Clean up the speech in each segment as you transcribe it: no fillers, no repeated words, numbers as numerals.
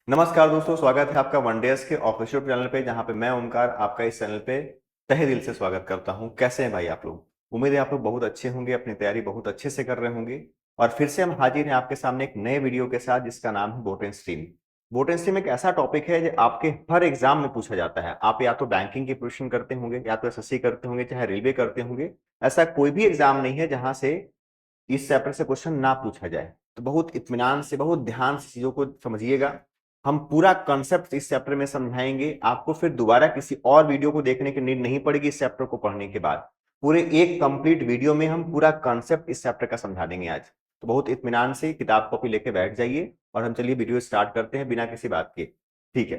नमस्कार दोस्तों, स्वागत है आपका वनडेज के ऑफिशियल चैनल पे, जहां पे मैं ओमकार आपका इस चैनल पे तहे दिल से स्वागत करता हूं। कैसे हैं भाई आप लोग? उम्मीद है आप लोग बहुत अच्छे होंगे, अपनी तैयारी बहुत अच्छे से कर रहे होंगे। और फिर से हम हाजिर हैं आपके सामने एक नए वीडियो के साथ, जिसका नाम है boat and stream. Boat and stream एक ऐसा टॉपिक है जो आपके हर एग्जाम में पूछा जाता है। आप या तो बैंकिंग की प्रिपरेशन करते होंगे, या तो एसएससी करते होंगे, चाहे रेलवे करते होंगे। ऐसा कोई भी एग्जाम नहीं है जहां से इस चैप्टर से क्वेश्चन ना पूछा जाए। तो बहुत इत्मीनान से, बहुत ध्यान से चीजों को समझिएगा। हम पूरा कॉन्सेप्ट इस चैप्टर में समझाएंगे आपको, फिर दोबारा किसी और वीडियो को देखने की नीड नहीं पड़ेगी। इस चैप्टर को पढ़ने के बाद पूरे एक कंप्लीट वीडियो में हम पूरा कॉन्सेप्ट इस चैप्टर का समझा देंगे आज। तो बहुत इत्मीनान से किताब कॉपी लेके बैठ जाइए और हम चलिए वीडियो स्टार्ट करते हैं बिना किसी बात के। ठीक है,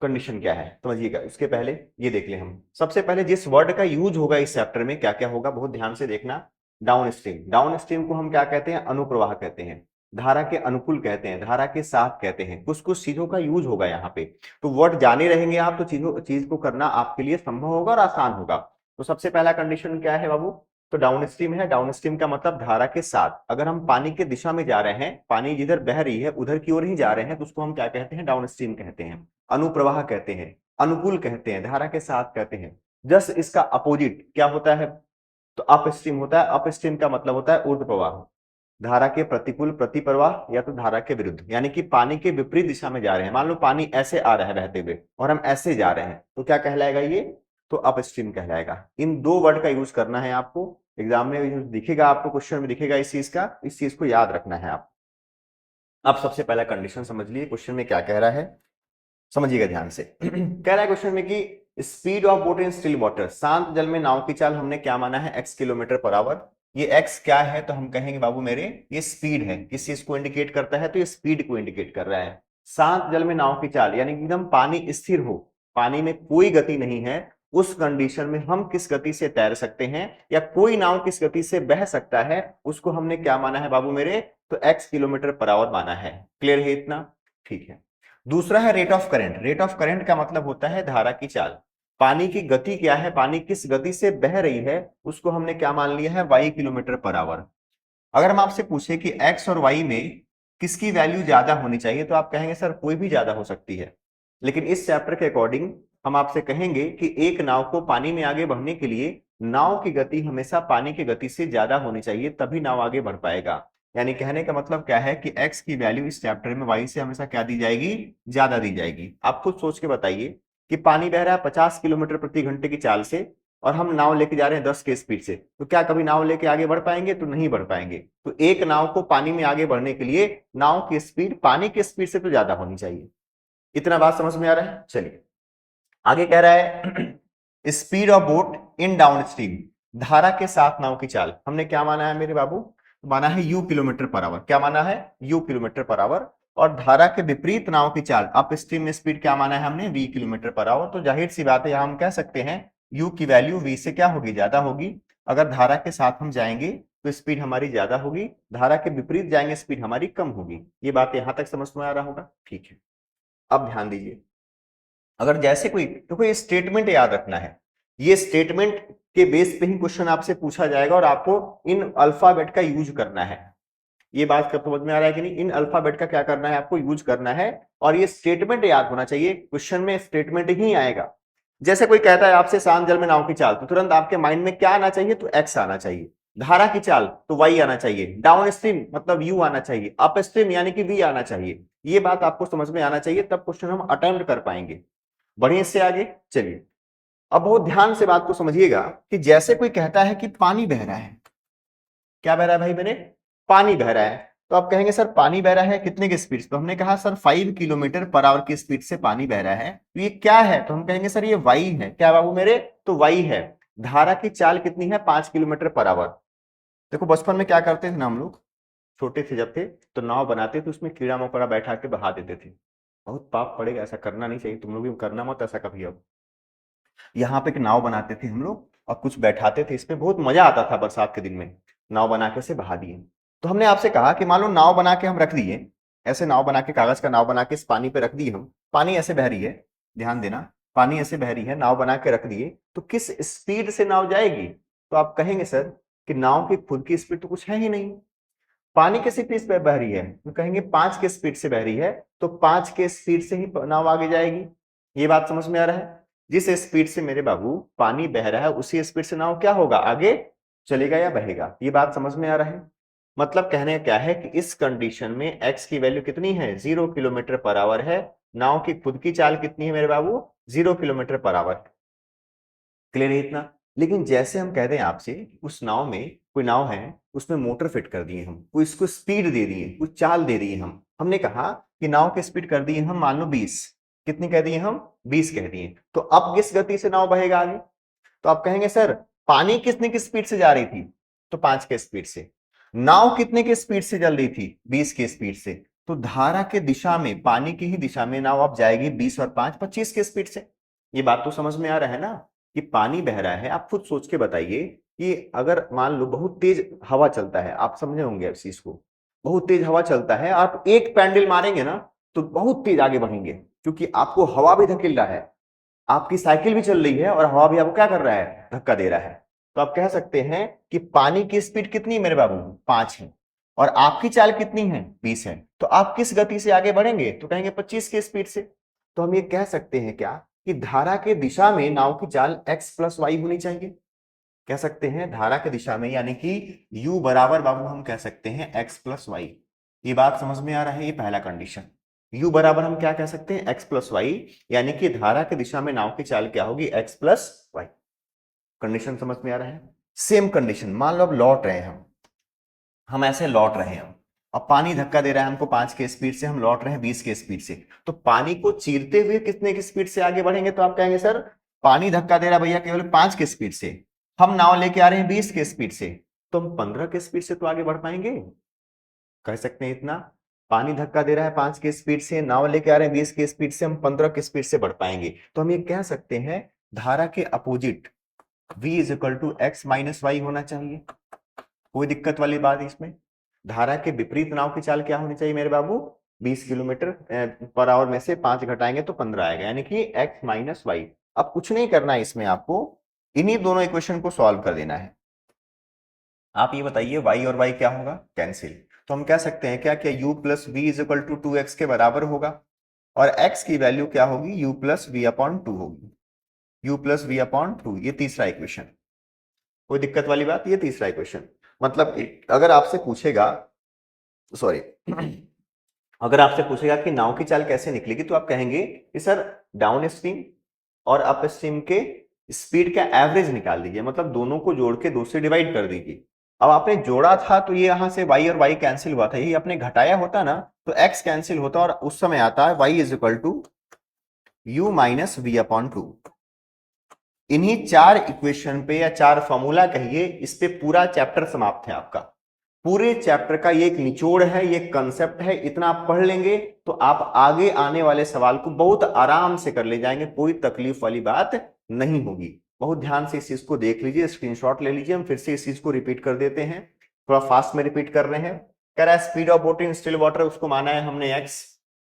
कंडीशन क्या है समझिएगा। उसके पहले ये देख ले, हम सबसे पहले जिस वर्ड का यूज होगा इस चैप्टर में क्या क्या होगा, बहुत ध्यान से देखना। डाउन स्ट्रीम, डाउन स्ट्रीम को हम क्या कहते हैं? अनुप्रवाह कहते हैं। धारा के अनुकूल कहते हैं, धारा के साथ कहते हैं। कुछ कुछ चीजों का यूज होगा यहाँ पे। तो वर्ड जाने रहेंगे आप तो चीज को करना आपके लिए संभव होगा और आसान होगा। तो सबसे पहला कंडीशन क्या है बाबू? तो डाउन स्ट्रीम है। डाउन स्ट्रीम का मतलब धारा के साथ। अगर हम पानी की दिशा में जा रहे हैं, पानी जिधर बह रही है उधर की ओर ही जा रहे हैं, तो उसको हम क्या कहते हैं? डाउन स्ट्रीम कहते हैं, अनुप्रवाह कहते हैं, अनुकूल कहते हैं, धारा के साथ कहते हैं। जस्ट इसका अपोजिट क्या होता है? तो अप स्ट्रीम होता है। अप स्ट्रीम का मतलब होता है ऊर्ध्व प्रवाह, धारा के प्रतिकूल प्रतिप्रवाह या तो धारा के विरुद्ध, यानी कि पानी के विपरीत दिशा में जा रहे हैं। मान लो पानी ऐसे आ रहा है बहते हुए और हम ऐसे जा रहे हैं, तो क्या कहलाएगा ये? तो अप स्ट्रीम कहलाएगा। इन दो वर्ड का यूज करना है आपको। एग्जाम में दिखेगा, आपको क्वेश्चन में दिखेगा इस चीज को याद रखना है आप। अब सबसे पहला कंडीशन समझ लिए, क्वेश्चन में क्या कह रहा है, समझिएगा ध्यान से। कह रहा है क्वेश्चन में कि speed of boat in still water, शांत जल में नाव की चाल हमने क्या माना है? x kilometre per our. ये x क्या है? तो हम कहेंगे बाबू मेरे, ये स्पीड है। किस चीज को इंडिकेट करता है? तो ये स्पीड को इंडिकेट कर रहा है। शांत जल में नाव की चाल यानी कि एकदम पानी स्थिर हो, पानी में कोई गति नहीं है, उस कंडीशन में हम किस गति से तैर सकते हैं या कोई नाव किस गति से बह सकता है, उसको हमने क्या माना है बाबू मेरे? तो x किलोमीटर पर आवर माना है। क्लियर है इतना? ठीक है। दूसरा है rate of current. Rate of current का मतलब होता है धारा की चाल। पानी की गति क्या है, पानी किस गति से बह रही है, उसको हमने क्या मान लिया है? y kilometre per our. अगर हम आपसे पूछे कि x और y में किसकी वैल्यू ज्यादा होनी चाहिए, तो आप कहेंगे सर कोई भी ज्यादा हो सकती है। लेकिन इस चैप्टर के अकॉर्डिंग हम आपसे कहेंगे कि एक नाव को पानी में आगे बढ़ने के लिए नाव की गति हमेशा पानी की गति से ज्यादा होनी चाहिए, तभी नाव आगे बढ़ पाएगा। यानी कहने का मतलब क्या है कि x की वैल्यू इस चैप्टर में y से हमेशा क्या दी जाएगी? ज्यादा दी जाएगी। आप खुद सोच के बताइए कि पानी बह रहा है 50 किलोमीटर प्रति घंटे की चाल से और हम नाव लेके जा रहे हैं 10 के स्पीड से, तो क्या कभी नाव लेके आगे बढ़ पाएंगे? तो नहीं बढ़ पाएंगे। तो एक नाव को पानी में आगे बढ़ने के लिए नाव की स्पीड पानी की स्पीड से तो ज्यादा होनी चाहिए। इतना बात समझ में आ रहा है? चलिए आगे कह रहा है speed of boat in down stream, धारा के साथ नाव की चाल हमने क्या माना है मेरे बाबू? माना है u किलोमीटर पर आवर। क्या माना है? u kilometre per hour. और धारा के विपरीत नाव की चाल अप स्ट्रीम में स्पीड क्या माना है हमने? v kilometre per our. तो जाहिर सी बात है यहां हम कह सकते हैं u की वैल्यू v से क्या होगी? ज्यादा होगी। अगर धारा के साथ हम जाएंगे तो स्पीड हमारी ज्यादा होगी, धारा के विपरीत जाएंगे स्पीड हमारी कम होगी। ये बात यहां तक समझ में आ रहा होगा? ठीक है। अब ध्यान दीजिए, अगर जैसे कोई, देखो ये स्टेटमेंट याद रखना है, ये स्टेटमेंट के बेस पे ही क्वेश्चन आपसे पूछा जाएगा और आपको इन अल्फाबेट का यूज करना है। ये बात कब समझ में आ रहा है कि नहीं? इन अल्फाबेट का क्या करना है? आपको यूज करना है। और ये स्टेटमेंट याद होना चाहिए, क्वेश्चन में स्टेटमेंट ही आएगा। जैसे कोई कहता है आपसे शांत जल में नाव की चाल, तो तुरंत आपके माइंड में क्या आना चाहिए? तो एक्स आना चाहिए। धारा की चाल तो वाई आना चाहिए। डाउन स्ट्रीम मतलब यू आना चाहिए। अप स्ट्रीम यानी कि वी आना चाहिए। ये बात आपको समझ में आना चाहिए, तब क्वेश्चन हम अटेम्प्ट कर पाएंगे। बढ़िए से आगे चलिए। अब बहुत ध्यान से बात को समझिएगा कि जैसे कोई कहता है कि पानी बह रहा है, क्या बह रहा है भाई मेरे? पानी बह रहा है। तो आप कहेंगे सर पानी बह रहा है कितने की स्पीड से? तो हमने कहा सर 5 किलोमीटर पर आवर की स्पीड से पानी बह रहा है। तो ये क्या है? तो हम कहेंगे सर ये वाई है। क्या बाबू मेरे? तो वाई है। धारा की चाल कितनी है? 5 किलोमीटर पर आवर। देखो बचपन में क्या करते थे ना हम लोग, छोटे थे जब थे, तो नाव बनाते थे, उसमें कीड़ा मकोड़ा बैठा के बहा देते थे। बहुत पाप पड़ेगा, ऐसा करना नहीं चाहिए। तुम लोग भी करना मत ऐसा कभी। अब यहाँ पे एक नाव बनाते थे हम लोग और कुछ बैठाते थे इसमें, बहुत मजा आता था बरसात के दिन में। नाव बना के उसे बहा दिए। तो हमने आपसे कहा कि मान लो नाव बना के हम रख दिए, ऐसे नाव बना के, कागज का नाव बना के इस पानी पे रख दिए हम, पानी ऐसे बह रही है, ध्यान देना, पानी ऐसे बह रही है, नाव बना के रख दिए, तो किस स्पीड से नाव जाएगी? तो आप कहेंगे सर कि नाव की खुद की स्पीड तो कुछ है ही नहीं। पानी किस स्पीड पे बह रही है, तो कहेंगे 5 के स्पीड से बह रही है, तो 5 के स्पीड से ही नाव आगे जाएगी। ये बात समझ में आ रहा है? जिस स्पीड से मेरे बाबू पानी बह रहा है उसी स्पीड से नाव क्या होगा, आगे चलेगा या बहेगा। ये बात समझ में आ रहा है? मतलब कहने का क्या है कि इस कंडीशन में x की वैल्यू कितनी है, 0 किलोमीटर पर आवर है। नाव की खुद की चाल कितनी है मेरे बाबू, 0 किलोमीटर पर आवर। क्लियर है इतना? लेकिन जैसे हम कह दें आपसे उस नाव में, कोई नाव है उसमें मोटर फिट कर दिए हम, कोई इसको स्पीड दे दिए, कुछ चाल दे दिए हमने कहा कि नाव की स्पीड कर दिए हम मान लो 20, कितनी कह दिए हम, 20 कह दिए, तो अब किस गति से नाव बहेगा आगे? तो आप कहेंगे सर पानी कितने की स्पीड से जा रही थी, तो 5 के स्पीड से। नाव कितने की स्पीड से चल रही थी, 20 की स्पीड से। तो धारा के दिशा में, पानी की ही दिशा में नाव अब जाएगी 20 और 5 25 की स्पीड से। ये बात तो समझ में आ रहा है ना कि पानी बह रहा है। आप खुद सोच के बताइए कि अगर मान लो बहुत तेज हवा चलता है, आप समझे होंगे इस चीज को, बहुत तेज हवा चलता है, आप एक पैंडल मारेंगे ना तो बहुत तेज आगे बढ़ेंगे, क्योंकि आपको हवा भी धकेल रहा है, आपकी साइकिल भी चल रही है और हवा भी आपको क्या कर रहा है, धक्का दे रहा है। तो आप कह सकते हैं कि पानी की स्पीड कितनी है मेरे बाबू, 5 है, और आपकी चाल कितनी है, 20 है, तो आप किस गति से आगे बढ़ेंगे, तो कहेंगे 25 की स्पीड से। तो हम ये कह सकते हैं क्या कि धारा के दिशा में नाव की चाल x प्लस वाई होनी चाहिए। कह सकते हैं धारा के दिशा में, यानी कि u बराबर बाबू हम कह सकते हैं x प्लस वाई। ये बात समझ में आ रहा है? ये पहला कंडीशन, u बराबर हम क्या कह सकते हैं, x प्लस वाई, यानी कि धारा की दिशा में नाव की चाल क्या होगी, x प्लस वाई। कंडीशन समझ में आ रहा है? सेम कंडीशन, मान लो अब लौट रहे हैं हम ऐसे लौट रहे हैं, अब पानी धक्का दे रहा है हमको 5 के स्पीड से, हम लौट रहे हैं 20 के स्पीड से, तो पानी को चीरते हुए कितने की स्पीड से आगे बढ़ेंगे, तो आप कहेंगे सर पानी धक्का दे रहा भैया केवल 5 के स्पीड से, हम नाव लेके आ रहे हैं 20 के स्पीड से, तो हम 15 के स्पीड से तो आगे बढ़ पाएंगे। कह सकते हैं इतना, पानी धक्का दे रहा है 5 के स्पीड से, नाव लेके आ रहे हैं 20 के स्पीड से, हम 15 के स्पीड से बढ़ पाएंगे। तो हम ये कह सकते हैं धारा के opposite v is equal to x minus y होना चाहिए। कोई दिक्कत वाली बात इसमें? धारा के विपरीत नाव की चाल क्या होनी चाहिए मेरे बाबू, 20 किलोमीटर पर आवर में से 5 घटाएंगे तो 15 आएगा, यानी कि x माइनस वाई। अब कुछ नहीं करना है इसमें, आपको इन्हीं दोनों इक्वेशन को सॉल्व कर देना है। आप ये बताइए y और y क्या होगा, कैंसिल, तो हम कह सकते हैं क्या क्या u plus v is equal to 2x के बराबर होगा, और x की वैल्यू क्या होगी, u प्लस वी अपॉन 2 होगी, u प्लस वी अपॉन 2। ये तीसरा इक्वेशन, कोई दिक्कत वाली बात? ये तीसरा इक्वेशन। मतलब अगर आपसे पूछेगा, सॉरी अगर आपसे पूछेगा कि नाव की चाल कैसे निकलेगी, तो आप कहेंगे कि सर डाउन स्ट्रीम और अप स्ट्रीम के स्पीड का एवरेज निकाल दीजिए, मतलब दोनों को जोड़ के 2 से डिवाइड कर दीजिए। अब आपने जोड़ा था तो ये यहां से y और y कैंसिल हुआ था, ये आपने घटाया होता ना तो x कैंसिल होता, और उस समय आता है y is equal to u minus v upon 2। इन्हीं 4 इक्वेशन पे या 4 फॉर्मूला कहिए, इस पे पूरा चैप्टर समाप्त है आपका। पूरे चैप्टर का ये एक निचोड़ है, ये कंसेप्ट है, इतना आप पढ़ लेंगे तो आप आगे आने वाले सवाल को बहुत आराम से कर ले जाएंगे, कोई तकलीफ वाली बात नहीं होगी। बहुत ध्यान से इस चीज को देख लीजिए, स्क्रीनशॉट ले लीजिए। हम फिर से इस चीज को रिपीट कर देते हैं, थोड़ा फास्ट में रिपीट कर रहे हैं। कह रहा है speed of boat in still water, उसको माना है हमने x,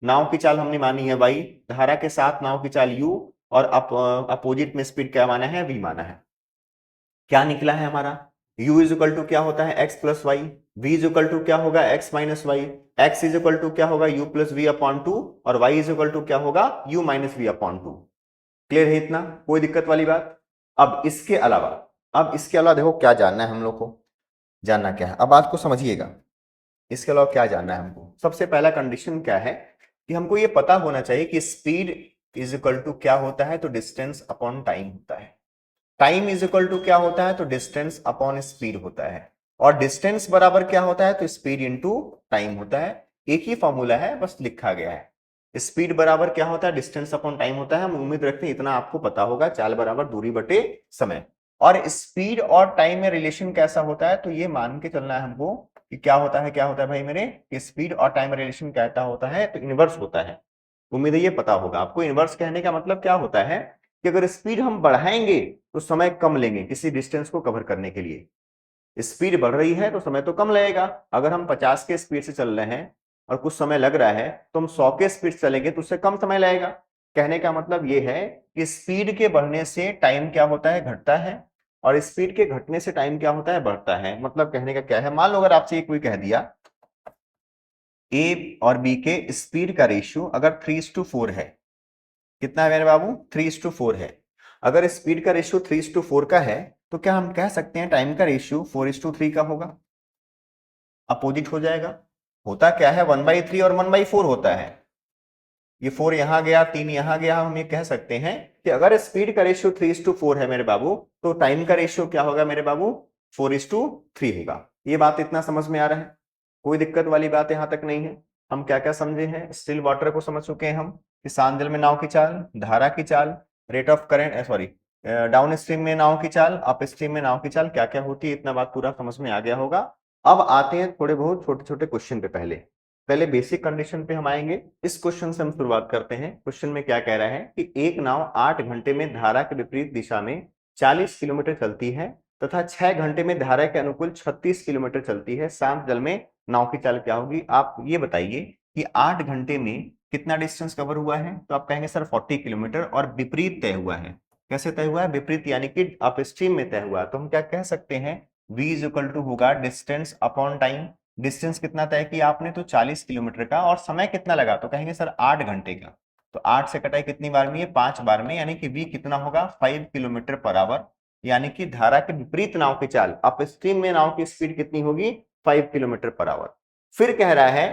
नाव की चाल हमने मानी है y, धारा के साथ नाव की चाल u, और अपोजिट में स्पीड क्या माना है, v माना है। क्या निकला है हमारा, u इज इक्वल टू क्या होता है, x plus y, v is equal to क्या होगा, x minus y, x is equal to क्या होगा, u प्लस वी अपॉन 2, और y इज इक्वल टू क्या होगा, u minus v upon 2। Clear है इतना, कोई दिक्कत वाली बात? अब इसके अलावा देखो क्या जानना है हम लोग को, जानना क्या है अब बात को समझिएगा। इसके अलावा क्या जानना है हमको, सबसे पहला कंडीशन क्या है कि हमको ये पता होना चाहिए कि स्पीड इज इक्वल टू क्या होता है, तो डिस्टेंस अपॉन टाइम होता है। टाइम इज इक्वल टू क्या होता है, तो डिस्टेंस अपॉन स्पीड होता है, और डिस्टेंस बराबर क्या होता है, तो स्पीड इंटू टाइम होता है। एक ही फॉर्मूला है, बस लिखा गया है। स्पीड बराबर क्या होता है, डिस्टेंस अपॉन टाइम होता है। हम उम्मीद रखते हैं इतना आपको पता होगा, चाल बराबर दूरी बटे समय। और स्पीड और टाइम में रिलेशन कैसा होता है, तो ये मान के चलना है हमको कि क्या होता है भाई मेरे, कि स्पीड और टाइम रिलेशन कैसा होता है, तो इनवर्स होता है। उम्मीद है ये पता होगा आपको। इनवर्स कहने का मतलब क्या होता है कि अगर स्पीड हम बढ़ाएंगे तो समय कम लेंगे किसी डिस्टेंस को कवर करने के लिए। स्पीड बढ़ रही है तो समय तो कम लगेगा। अगर हम 50 के स्पीड से चल रहे हैं और कुछ समय लग रहा है, तो हम 100 के स्पीड चलेंगे तो उससे कम समय लगेगा। कहने का मतलब ये है कि स्पीड के बढ़ने से टाइम क्या होता है, घटता है, और स्पीड के घटने से टाइम क्या होता है, बढ़ता है। मतलब कहने का क्या है, मान लो अगर आपसे कोई कह दिया ए और बी के स्पीड का रेशियो अगर 3:4 है, कितना है मेरे बाबू? 3:4 है। अगर स्पीड का रेशियो 3:4 का है तो क्या हम कह सकते हैं टाइम का रेशियो 4:3 का होगा? अपोजिट हो जाएगा। होता क्या है, 1/3 और 1/4 होता है। ये 4 यहां गया, 3 यहां गया, हम ये कह सकते हैं कि अगर स्पीड का रेशियो 3:4 है मेरे बाबू, तो टाइम का रेशियो क्या होगा मेरे बाबू? 4:3 होगा। ये बात इतना समझ में आ रहा है? कोई दिक्कत वाली बात यहां तक नहीं है। हम क्या क्या समझे हैं? स्टिल वाटर को समझ चुके हैं हम कि शांत जल में नाव की चाल, धारा की चाल, rate of current, sorry, down stream में नाव की चाल, अप स्ट्रीम में नाव की चाल क्या क्या होती है, इतना बात पूरा समझ में आ गया होगा। अब आते हैं थोड़े बहुत छोटे छोटे क्वेश्चन पे। पहले पहले बेसिक कंडीशन पे हम आएंगे। इस क्वेश्चन से हम शुरुआत करते हैं। क्वेश्चन में क्या कह रहा है कि एक नाव 8 घंटे में धारा के विपरीत दिशा में 40 किलोमीटर चलती है तथा 6 घंटे में धारा के अनुकूल 36 किलोमीटर चलती है। शांत जल में नाव की चाल क्या होगी? आप ये बताइए कि 8 घंटे में कितना डिस्टेंस कवर हुआ है? तो आप कहेंगे सर 40 किलोमीटर, और विपरीत तय हुआ है। कैसे तय हुआ है? विपरीत, यानी कि अपस्ट्रीम में तय हुआ है। तो हम क्या कह सकते हैं? v इज इक्वल टू होगा डिस्टेंस अपॉन टाइम। डिस्टेंस कितना तय किया आपने? तो 40 किलोमीटर का। और समय कितना लगा? तो कहेंगे सर 8 घंटे का। तो 8 से कटाई कितनी बार में? ये 5 बार में, यानी कि v कितना होगा? 5 किलोमीटर पर आवर। यानी कि धारा के विपरीत नाव की चाल, अपस्ट्रीम में नाव की स्पीड कितनी होगी? 5 किलोमीटर पर आवर। फिर कह रहा है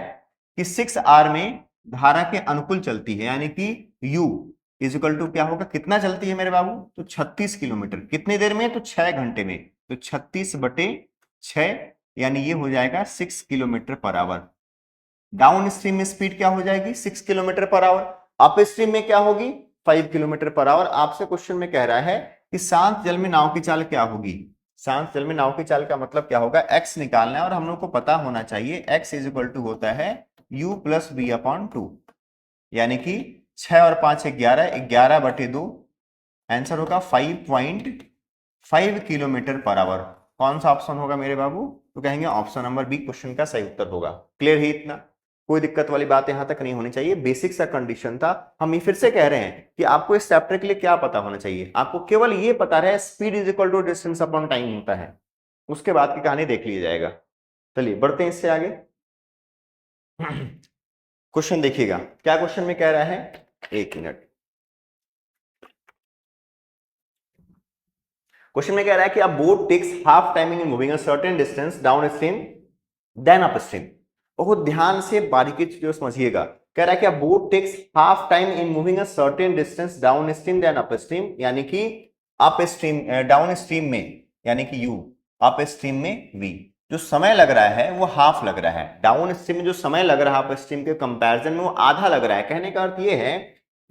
कि 6 आर में धारा के अनुकूल चलती है, यानी कि u इज इक्वल टू क्या होगा? कितना चलती है मेरे बाबू? तो 36 किलोमीटर। कितनी देर में? तो 6 घंटे में। तो 36/6, यानी ये हो जाएगा 6 kilometre per our. Down stream में स्पीड क्या हो जाएगी? 6 kilometre per our. Up stream में क्या होगी? 5 किलोमीटर पर आवर। आपसे क्वेश्चन में कह रहा है कि शांत जल में नाव की चाल क्या होगी? शांत जल में नाव की चाल का मतलब क्या होगा? एक्स निकालना है, और हम लोग को पता होना चाहिए एक्स इज इक्वल टू होता है u प्लस बी अपॉन 2, यानी कि 6 और 5 11, 11/2। आंसर होगा 5.5 किलोमीटर पर आवर। कौन सा ऑप्शन होगा मेरे बाबू? तो कहेंगे ऑप्शन नंबर बी क्वेश्चन का सही उत्तर होगा। क्लियर है इतना? कोई दिक्कत वाली बात यहां तक नहीं होनी चाहिए। बेसिक सा कंडीशन था। हम ये फिर से कह रहे हैं कि आपको इस चैप्टर के लिए क्या पता होना चाहिए? आपको केवल ये पता रहे speed is equal to distance upon time होता है। उसके बाद की कहानी देख लिया जाएगा। चलिए बढ़ते हैं इससे आगे। क्वेश्चन देखिएगा, क्या क्वेश्चन में कह रहा है? एक मिनट। क्वेश्चन में कह रहा है कि a boat takes half time in moving a certain distance downstream than upstream. बहुत ध्यान से बारीकी से समझिएगा। कह रहा है कि a boat takes half time in moving a certain distance downstream than upstream, यानी कि अप स्ट्रीम, डाउन स्ट्रीम में यानी कि u, अप स्ट्रीम में v। जो समय लग रहा है वो हाफ लग रहा है। डाउन स्ट्रीम में जो समय लग रहा है अप स्ट्रीम के कंपैरिजन में वो आधा लग रहा है। कहने का अर्थ ये है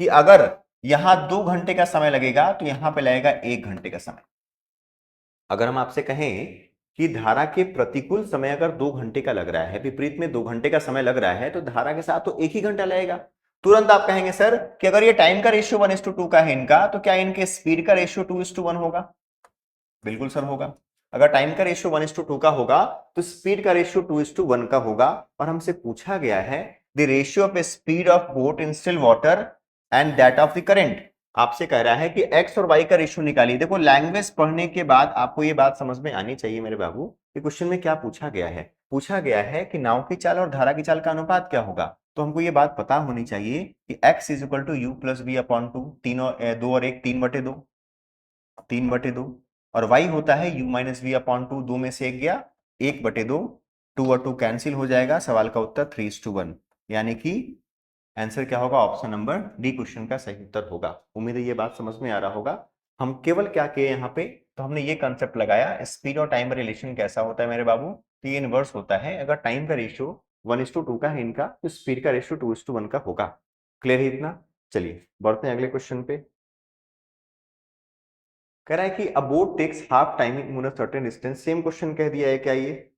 कि अगर यहां 2 घंटे का समय लगेगा तो यहां पे लगेगा 1 घंटे का समय। अगर हम आपसे कहें कि धारा के प्रतिकूल समय अगर 2 घंटे का लग रहा है, विपरीत में 2 घंटे का समय लग रहा है, तो धारा के साथ तो 1 ही घंटा लगेगा। तुरंत आप कहेंगे सर कि अगर ये टाइम का रेशियो 1:2 का है इनका, तो क्या इनके स्पीड का रेशियो 2:1 होगा? बिल्कुल सर होगा। अगर टाइम का रेशियो 1:2 का होगा तो स्पीड का रेशियो 2:1 का होगा। और हमसे पूछा गया है the ratio of speed of boat in still water and that of the current. आपसे कह रहा है कि एक्स और वाई का रेशियो निकालिए। देखो, लैंग्वेज पढ़ने के बाद आपको ये बात समझ में आनी चाहिए मेरे बाबू कि क्वेश्चन में क्या पूछा गया है। पूछा गया है कि नाव की चाल और धारा की चाल का अनुपात क्या होगा। तो हमको ये बात पता होनी चाहिए कि x is equal to u plus b upon 2, 2 और 1 3/2, 3/2। और y होता है u माइनस बी अपॉन 2, 2 में से 1 गया, 1/2, 2 और 2 कैंसिल हो जाएगा। सवाल का उत्तर 3:1, यानी कि आंसर क्या होगा? ऑप्शन नंबर डी क्वेश्चन का सही उत्तर होगा। उम्मीद है ये बात समझ में आ रहा होगा। हम केवल क्या किए यहाँ पे, तो हमने ये कंसेप्ट लगाया स्पीड और टाइम का रिलेशन कैसा होता है मेरे बाबू। तो ये इनवर्स होता है। अगर टाइम का रेशियो 1:2 का है इनका, तो स्पीड का रेशियो 2:1 का होगा। क्लियर है इतना? चलिए बढ़ते हैं अगले क्वेश्चन पे। कह रहा है कि a boat takes half time in a certain distance. Same question कह दिया है क्या ये?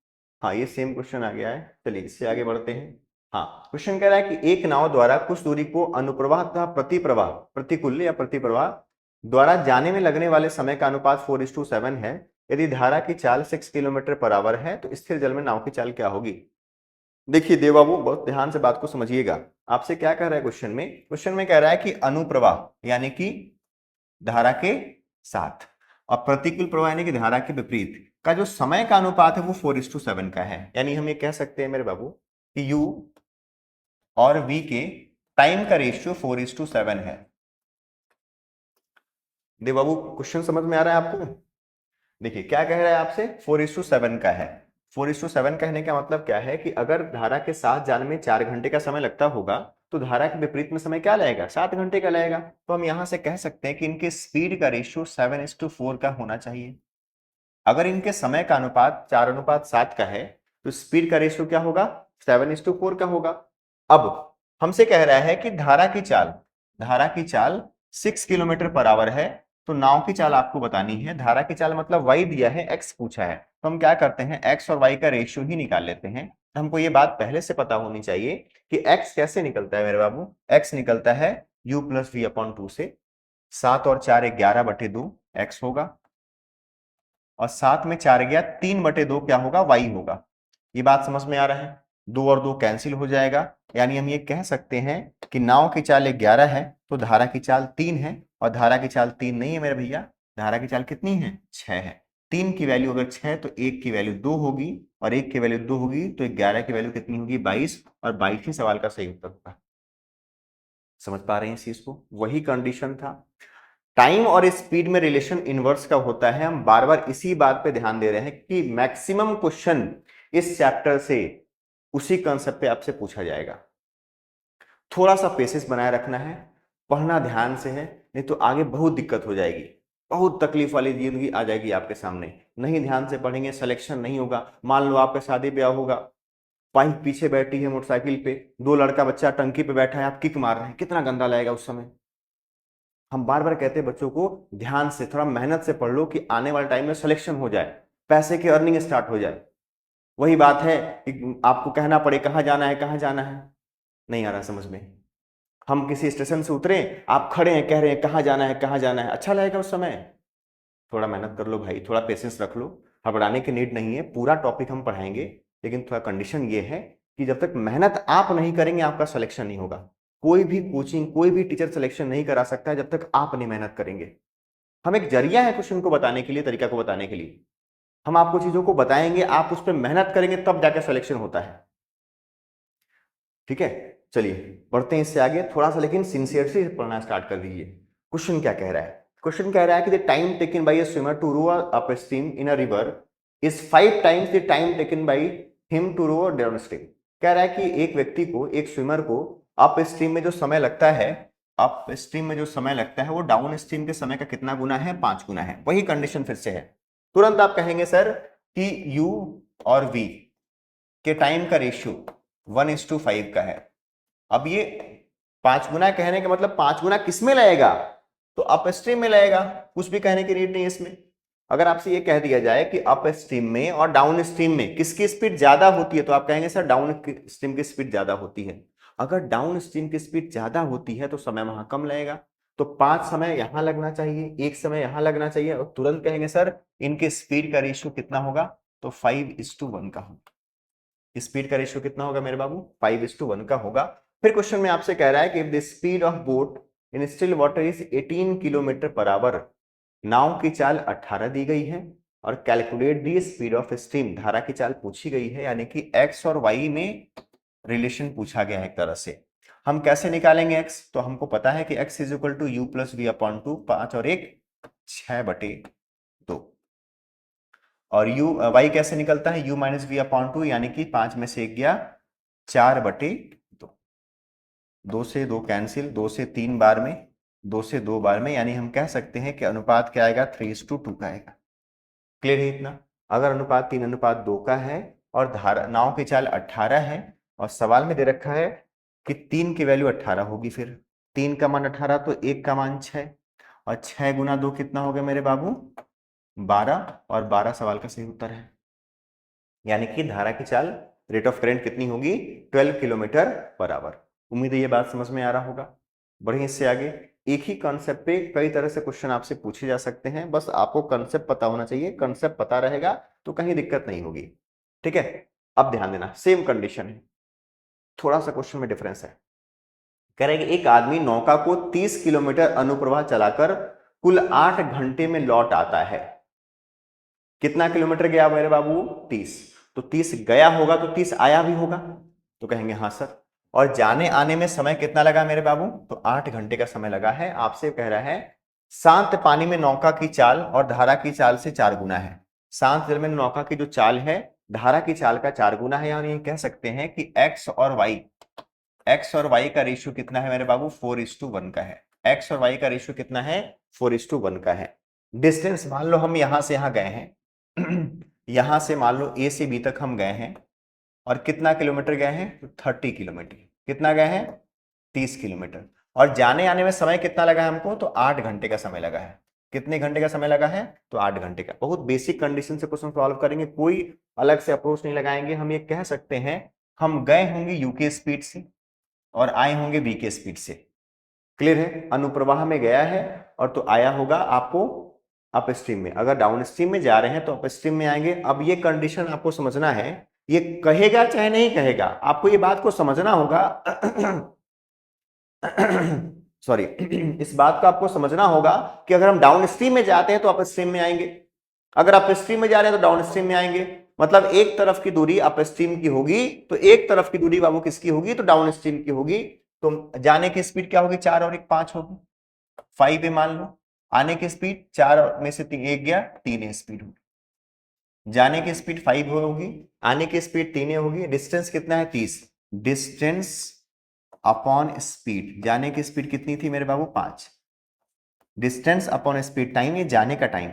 हाँ, ये सेम क्वेश्चन आ गया है। चलिए इससे आगे बढ़ते हैं। हाँ, क्वेश्चन कह रहा है कि एक नाव द्वारा कुछ दूरी को अनुप्रवाह तथा प्रतिप्रवाह, प्रतिकूल या प्रतिप्रवाह द्वारा जाने में लगने वाले समय का अनुपात 4:7 है। यदि धारा की चाल 6 किलोमीटर पर आवर है तो स्थिर जल में नाव की चाल क्या होगी? देखिए देव बाबू, बहुत ध्यान से बात को समझिएगा। आपसे क्या कह रहा है क्वेश्चन में? क्वेश्चन में कह रहा है कि अनुप्रवाह यानी कि धारा के साथ, और प्रतिकूल प्रवाह यानी कि धारा के विपरीत का जो समय का अनुपात है वो 4:7 का है। यानी हम ये कह सकते हैं मेरे बाबू कि u और V के टाइम का रेशियो 4:7 है। दे बाबू क्वेश्चन समझ में आ रहा है आपको? देखिए क्या कह रहा है आपसे, 4:7 का है। 4:7 कहने का मतलब क्या है कि अगर धारा के साथ जाने में 4 घंटे का समय लगता होगा तो धारा के विपरीत में समय क्या लगेगा, 7 घंटे का लगेगा। तो हम यहां से कह सकते हैं कि इनके स्पीड का रेशियो 7:4 का होना चाहिए। अगर इनके समय का अनुपात 4:7 का है तो स्पीड का रेशियो क्या होगा, 7:4 का होगा। अब हमसे कह रहा है कि धारा की चाल 6 किलोमीटर पर आवर है। तो नाव की चाल आपको बतानी है। धारा की चाल मतलब y दिया है, x पूछा है, तो हम क्या करते हैं, x और y का रेशियो ही निकाल लेते हैं। हमको ये बात पहले से पता होनी चाहिए कि x कैसे निकलता है मेरे बाबू। x निकलता है u प्लस वी अपॉन 2 से। 7 और 4 11/2 x होगा, और 7 में 4 गया 3/2 क्या होगा, y होगा। ये बात समझ में आ रहा है? 2 और 2 कैंसिल हो जाएगा, यानी हम ये कह सकते हैं कि नाव की चाल 11 है तो धारा की चाल 3 है, और धारा की चाल 3 नहीं है मेरे भैया, धारा की चाल कितनी है, 6 है। 3 की वैल्यू अगर 6 तो 1 की वैल्यू 2 होगी, और 1 की वैल्यू 2 होगी तो 11 की वैल्यू कितनी होगी, 22, और 22 ही सवाल का सही उत्तर होगा। समझ पा रहे हैं इस चीज को? वही कंडीशन था। टाइम और स्पीड में रिलेशन इनवर्स का होता है। हम बार बार इसी बात पे ध्यान दे रहे हैं कि मैक्सिमम क्वेश्चन इस चैप्टर से उसी कंसेप्ट पे आपसे पूछा जाएगा। थोड़ा सा पेशेंस बनाए रखना है, पढ़ना ध्यान से है, नहीं तो आगे बहुत दिक्कत हो जाएगी, बहुत तकलीफ वाली जिंदगी आ जाएगी आपके सामने। नहीं ध्यान से पढ़ेंगे सिलेक्शन नहीं होगा। मान लो आपका शादी ब्याह होगा, वाइफ पीछे बैठी है मोटरसाइकिल पे, 2 लड़का बच्चा टंकी पे बैठा है, आप किक मार रहे हैं, कितना गंदा लगेगा उस समय। हम बार बार कहते हैं बच्चों को ध्यान से थोड़ा मेहनत से पढ़ लो कि आने वाले टाइम में सिलेक्शन हो जाए, पैसे की अर्निंग स्टार्ट हो जाए। वही बात है कि आपको कहना पड़े कहाँ जाना है, कहाँ जाना है, नहीं आ रहा समझ में। हम किसी स्टेशन से उतरे, आप खड़े हैं कह रहे हैं कहाँ जाना है, कहाँ जाना है, अच्छा लगेगा उस समय। थोड़ा मेहनत कर लो भाई, थोड़ा पेशेंस रख लो। घबराने की नीड नहीं है, पूरा टॉपिक हम पढ़ाएंगे, लेकिन थोड़ा कंडीशन ये है कि जब तक मेहनत आप नहीं करेंगे आपका सिलेक्शन नहीं होगा। कोई भी कोचिंग, कोई भी टीचर सिलेक्शन नहीं करा सकता है जब तक आप नहीं मेहनत करेंगे। हम एक जरिया है क्वेश्चन को बताने के लिए, तरीका को बताने के लिए। हम आपको चीजों को बताएंगे, आप उस पर मेहनत करेंगे तब जाकर सिलेक्शन होता है। ठीक है, चलिए बढ़ते हैं इससे आगे थोड़ा सा, लेकिन सिंसियरली पढ़ना स्टार्ट कर दीजिए। क्वेश्चन क्या कह रहा है? क्वेश्चन कह रहा है कि the time taken by a swimmer to row upstream in a river is 5 times the time taken by him to row downstream. कह रहा है कि एक व्यक्ति को, एक स्विमर को अप स्ट्रीम में जो समय लगता है, अप स्ट्रीम में जो समय लगता है वो डाउन स्ट्रीम के समय का कितना गुना है, 5 गुना है। वही कंडीशन फिर से है। तुरंत आप कहेंगे सर कि u और v के टाइम का रेशियो 1:5 का है। अब ये 5 गुना कहने का मतलब 5 गुना किस में लगेगा, तो अप स्ट्रीम में लगेगा। कुछ भी कहने की नीड नहीं है इसमें। अगर आपसे ये कह दिया जाए कि अप स्ट्रीम में और डाउन स्ट्रीम में किसकी स्पीड ज्यादा होती है, तो आप कहेंगे सर डाउन स्ट्रीम की स्पीड ज्यादा होती है। अगर डाउन स्ट्रीम की स्पीड ज्यादा होती है तो समय वहां कम लगेगा। तो 5 समय यहां लगना चाहिए, 1 समय यहां लगना चाहिए, और तुरंत कहेंगे सर इनके स्पीड का रेशियो कितना होगा, तो 5:1 का होगा। स्पीड का रेशियो कितना होगा मेरे बाबू, 5:1 का होगा। फिर क्वेश्चन में आपसे कह रहा है कि if the speed of boat in still water is 18 kilometre per hour, नाव की चाल 18 दी गई है, और calculate the speed of stream, धारा की चाल पूछी गई है, यानी कि x और y में रिलेशन पूछा गया है एक तरह से। हम कैसे निकालेंगे x, तो हमको पता है कि x is equal to u plus v upon 2, 5 और 1 6/2, और u y कैसे निकलता है, u माइनस वी अपॉन 2, यानी कि 5 में से 1 गया 4/2, 2 से 2 कैंसिल, 2 से 3 बार में, 2 से 2 बार में, यानी हम कह सकते हैं कि अनुपात क्या आएगा, 3:2 का आएगा। क्लियर है इतना? अगर अनुपात 3:2 का है और धारा नाव की चाल 18 है, और सवाल में दे रखा है कि 3 की वैल्यू 18 होगी, फिर 3 का मान 18 तो 1 का मान 6, और 6 गुना 2 कितना हो गया मेरे बाबू, 12, और 12 सवाल का सही उत्तर है। यानी कि धारा की चाल, रेट ऑफ करंट कितनी होगी, 12 किलोमीटर पर आवर। उम्मीद है ये बात समझ में आ रहा होगा। बढ़िए इससे आगे, एक ही कॉन्सेप्ट पे कई तरह से क्वेश्चन आपसे पूछे जा सकते हैं, बस आपको कॉन्सेप्ट पता होना चाहिए। कॉन्सेप्ट पता रहेगा तो कहीं दिक्कत नहीं होगी। ठीक है, अब ध्यान देना, सेम कंडीशन है, थोड़ा सा क्वेश्चन में डिफरेंस है। कह रहे हैं कि एक आदमी नौका को 30 किलोमीटर अनुप्रवाह चलाकर कुल 8 घंटे में लौट आता है। कितना किलोमीटर गया मेरे बाबू, 30। तो 30 गया होगा तो 30 आया भी होगा, तो कहेंगे हाँ सर। और जाने आने में समय कितना लगा मेरे बाबू? तो 8 घंटे का समय लगा है। आपसे कह रहा है शांत पानी में नौका की चाल और धारा की चाल से 4 गुना है। शांत जल में नौका की जो चाल है धारा की चाल का 4 गुना है, यानी कह सकते हैं कि एक्स और वाई का रेशियो कितना है मेरे बाबू? 4:1 का है। एक्स और वाई का रेशियो कितना है? 4:1 का है। डिस्टेंस मान लो हम यहां से यहां गए हैं यहां से मान लो ए से बी तक हम गए हैं और कितना किलोमीटर गए हैं? तो 30 किलोमीटर। कितना गए हैं? 30 किलोमीटर। और जाने आने में समय कितना लगा है हमको? तो 8 घंटे का समय लगा है। कितने घंटे का समय लगा है? तो 8 घंटे का। बहुत बेसिक कंडीशन से क्वेश्चन सॉल्व करेंगे, कोई अलग से अप्रोच नहीं लगाएंगे। हम ये कह सकते हैं हम गए होंगे यू के स्पीड से और आए होंगे वी के स्पीड से। क्लियर है? अनुप्रवाह में गया है और तो आया होगा आपको अप स्ट्रीम में। अगर डाउन स्ट्रीम में जा रहे हैं तो अप स्ट्रीम में आएंगे। अब ये कंडीशन आपको समझना है, ये कहेगा चाहे नहीं कहेगा, आपको ये बात को समझना होगा सॉरी इस बात को आपको समझना होगा कि अगर हम डाउन स्ट्रीम में जाते हैं तो अप स्ट्रीम में आएंगे, अगर अप स्ट्रीम में जा रहे हैं तो डाउन स्ट्रीम में आएंगे। मतलब एक तरफ की दूरी अप स्ट्रीम की होगी तो एक तरफ की दूरी बाबू किसकी होगी? तो डाउन स्ट्रीम की होगी। तो जाने की स्पीड क्या होगी? 4 और 1 5 होगी, 5 है मान लो। आने की स्पीड 4 में से 1 गया, 3 स्पीड होगी। जाने की स्पीड 5 होगी, आने की स्पीड 3 होगी। डिस्टेंस कितना है? 30। डिस्टेंस अपॉन स्पीड, जाने की स्पीड कितनी थी मेरे बाबू? 5। डिस्टेंस अपॉन स्पीड, टाइम ये जाने का टाइम,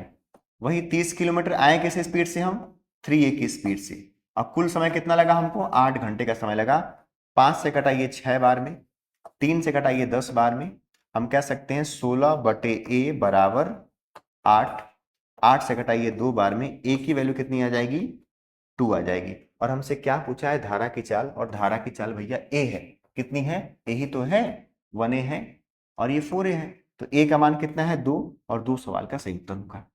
वही 30 किलोमीटर आए किस स्पीड से? हम 3a की स्पीड से। अब कुल समय कितना लगा हमको? 8 घंटे का समय लगा। 5 से कटाइए 6 बार में, 3 से कटाइए 10 बार में, हम कह सकते हैं 16/a बराबर 8। 8 से कटाइए 2 बार में, a की वैल्यू कितनी आ जाएगी? 2 आ जाएगी। और हमसे क्या पूछा है? धारा की चाल, और धारा की चाल भैया a है। कितनी है? a ही तो है, 1a है और ये 4a है। तो a का मान कितना है? 2, और 2 सवाल का सही उत्तर होगा।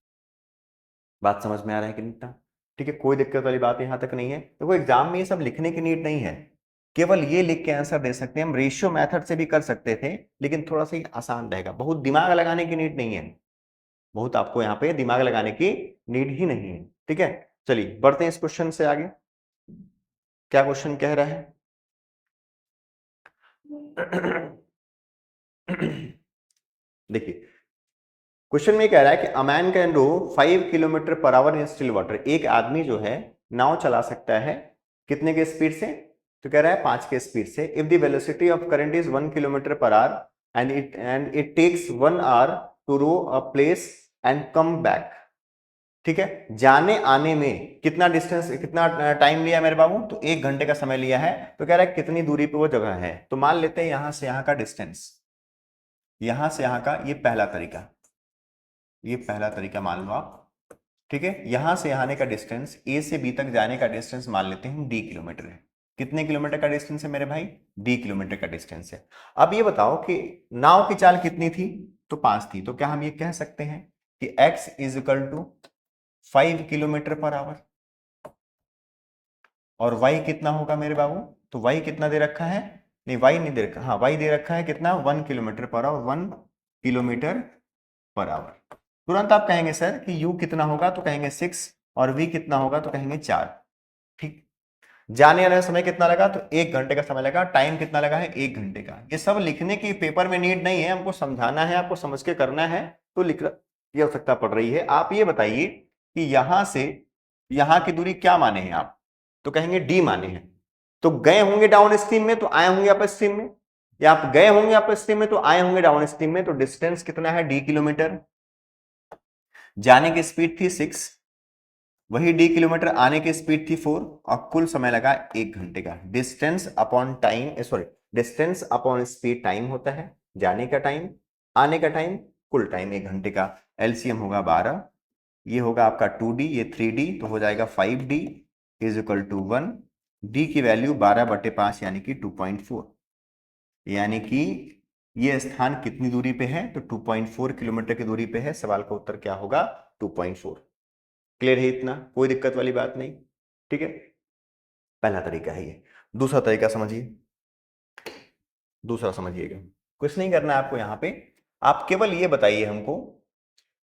बात समझ में आ रहा है कि नहीं? ठीक है, कोई दिक्कत वाली बात यहां तक नहीं है। देखो एग्जाम में ये सब लिखने की नीड नहीं है, केवल ये लिख के आंसर दे सकते हैं। हम रेशियो मेथड से भी कर सकते थे लेकिन थोड़ा सा आसान रहेगा, बहुत दिमाग लगाने की नीड नहीं है। बहुत आपको यहाँ पे दिमाग लगाने की नीड ही नहीं है। ठीक है, चलिए बढ़ते हैं इस क्वेश्चन से आगे। क्या क्वेश्चन कह रहा है? देखिए क्वेश्चन में कह रहा है कि a man can row 5 kilometre per hour in still water. एक आदमी जो है नाव चला सकता है कितने के स्पीड से? तो कह रहा है 5 के स्पीड से। If the velocity of current is 1 kilometre per hour and it takes 1 hour to row a place and come back. ठीक है, जाने आने में कितना डिस्टेंस, कितना टाइम लिया मेरे बाबू? तो 1 घंटे का समय लिया है। तो कह रहा है कितनी दूरी पे वो जगह है। तो मान लेते हैं यहां से यहां का डिस्टेंस, यहां से यहां का, ये पहला तरीका, ये पहला तरीका मान लो आप। ठीक है, यहां से यहां का डिस्टेंस, ए से बी तक जाने का डिस्टेंस मान लेते हैं हम डी किलोमीटर है। कितने किलोमीटर का डिस्टेंस है मेरे भाई? डी किलोमीटर का डिस्टेंस है। अब ये बताओ कि नाव की चाल कितनी थी? तो 5 थी। तो क्या हम ये कह सकते हैं कि x is equal to 5 kilometre per hour, और y कितना होगा मेरे बाबू? तो y कितना दे रखा है? नहीं y नहीं दे रखा, हाँ y दे रखा है कितना? 1 kilometre per our, 1 kilometre per our. तुरंत आप कहेंगे सर कि u कितना होगा? तो कहेंगे 6, और v कितना होगा? तो कहेंगे 4। ठीक, जाने आने में समय कितना लगा? तो 1 घंटे का समय लगा। टाइम कितना लगा है? 1 घंटे का। ये सब लिखने की पेपर में नीड नहीं है, हमको समझाना है, आपको समझ के करना है तो लिख की आवश्यकता पड़ रही है। आप ये बताइए कि यहां से यहां की दूरी क्या माने हैं आप? तो कहेंगे डी माने हैं। तो गए होंगे डाउन स्ट्रीम में तो आए होंगे अप स्ट्रीम में, या आप गए होंगे अप स्ट्रीम में तो आए होंगे डाउन स्ट्रीम में। तो डिस्टेंस कितना है? D kilometre. जाने की स्पीड थी 6, वही डी किलोमीटर, आने की स्पीड थी 4, और कुल समय लगा 1 घंटे का। Distance upon time, sorry, distance upon speed time होता है, जाने का टाइम, आने का टाइम, कुल टाइम 1 घंटे का। एलसीएम होगा 12, ये होगा आपका 2d, ये 3d, तो हो जाएगा 5d is equal to 1। D की वैल्यू 12/5 यानी कि 2.4, यानी कि ये स्थान कितनी दूरी पे है? तो 2.4 किलोमीटर की दूरी पे है। सवाल का उत्तर क्या होगा? 2.4। क्लियर है इतना? कोई दिक्कत वाली बात नहीं। ठीक है, पहला तरीका है ये। दूसरा तरीका समझिए, दूसरा समझिएगा। कुछ नहीं करना है आपको यहां पे, आप केवल ये बताइए हमको,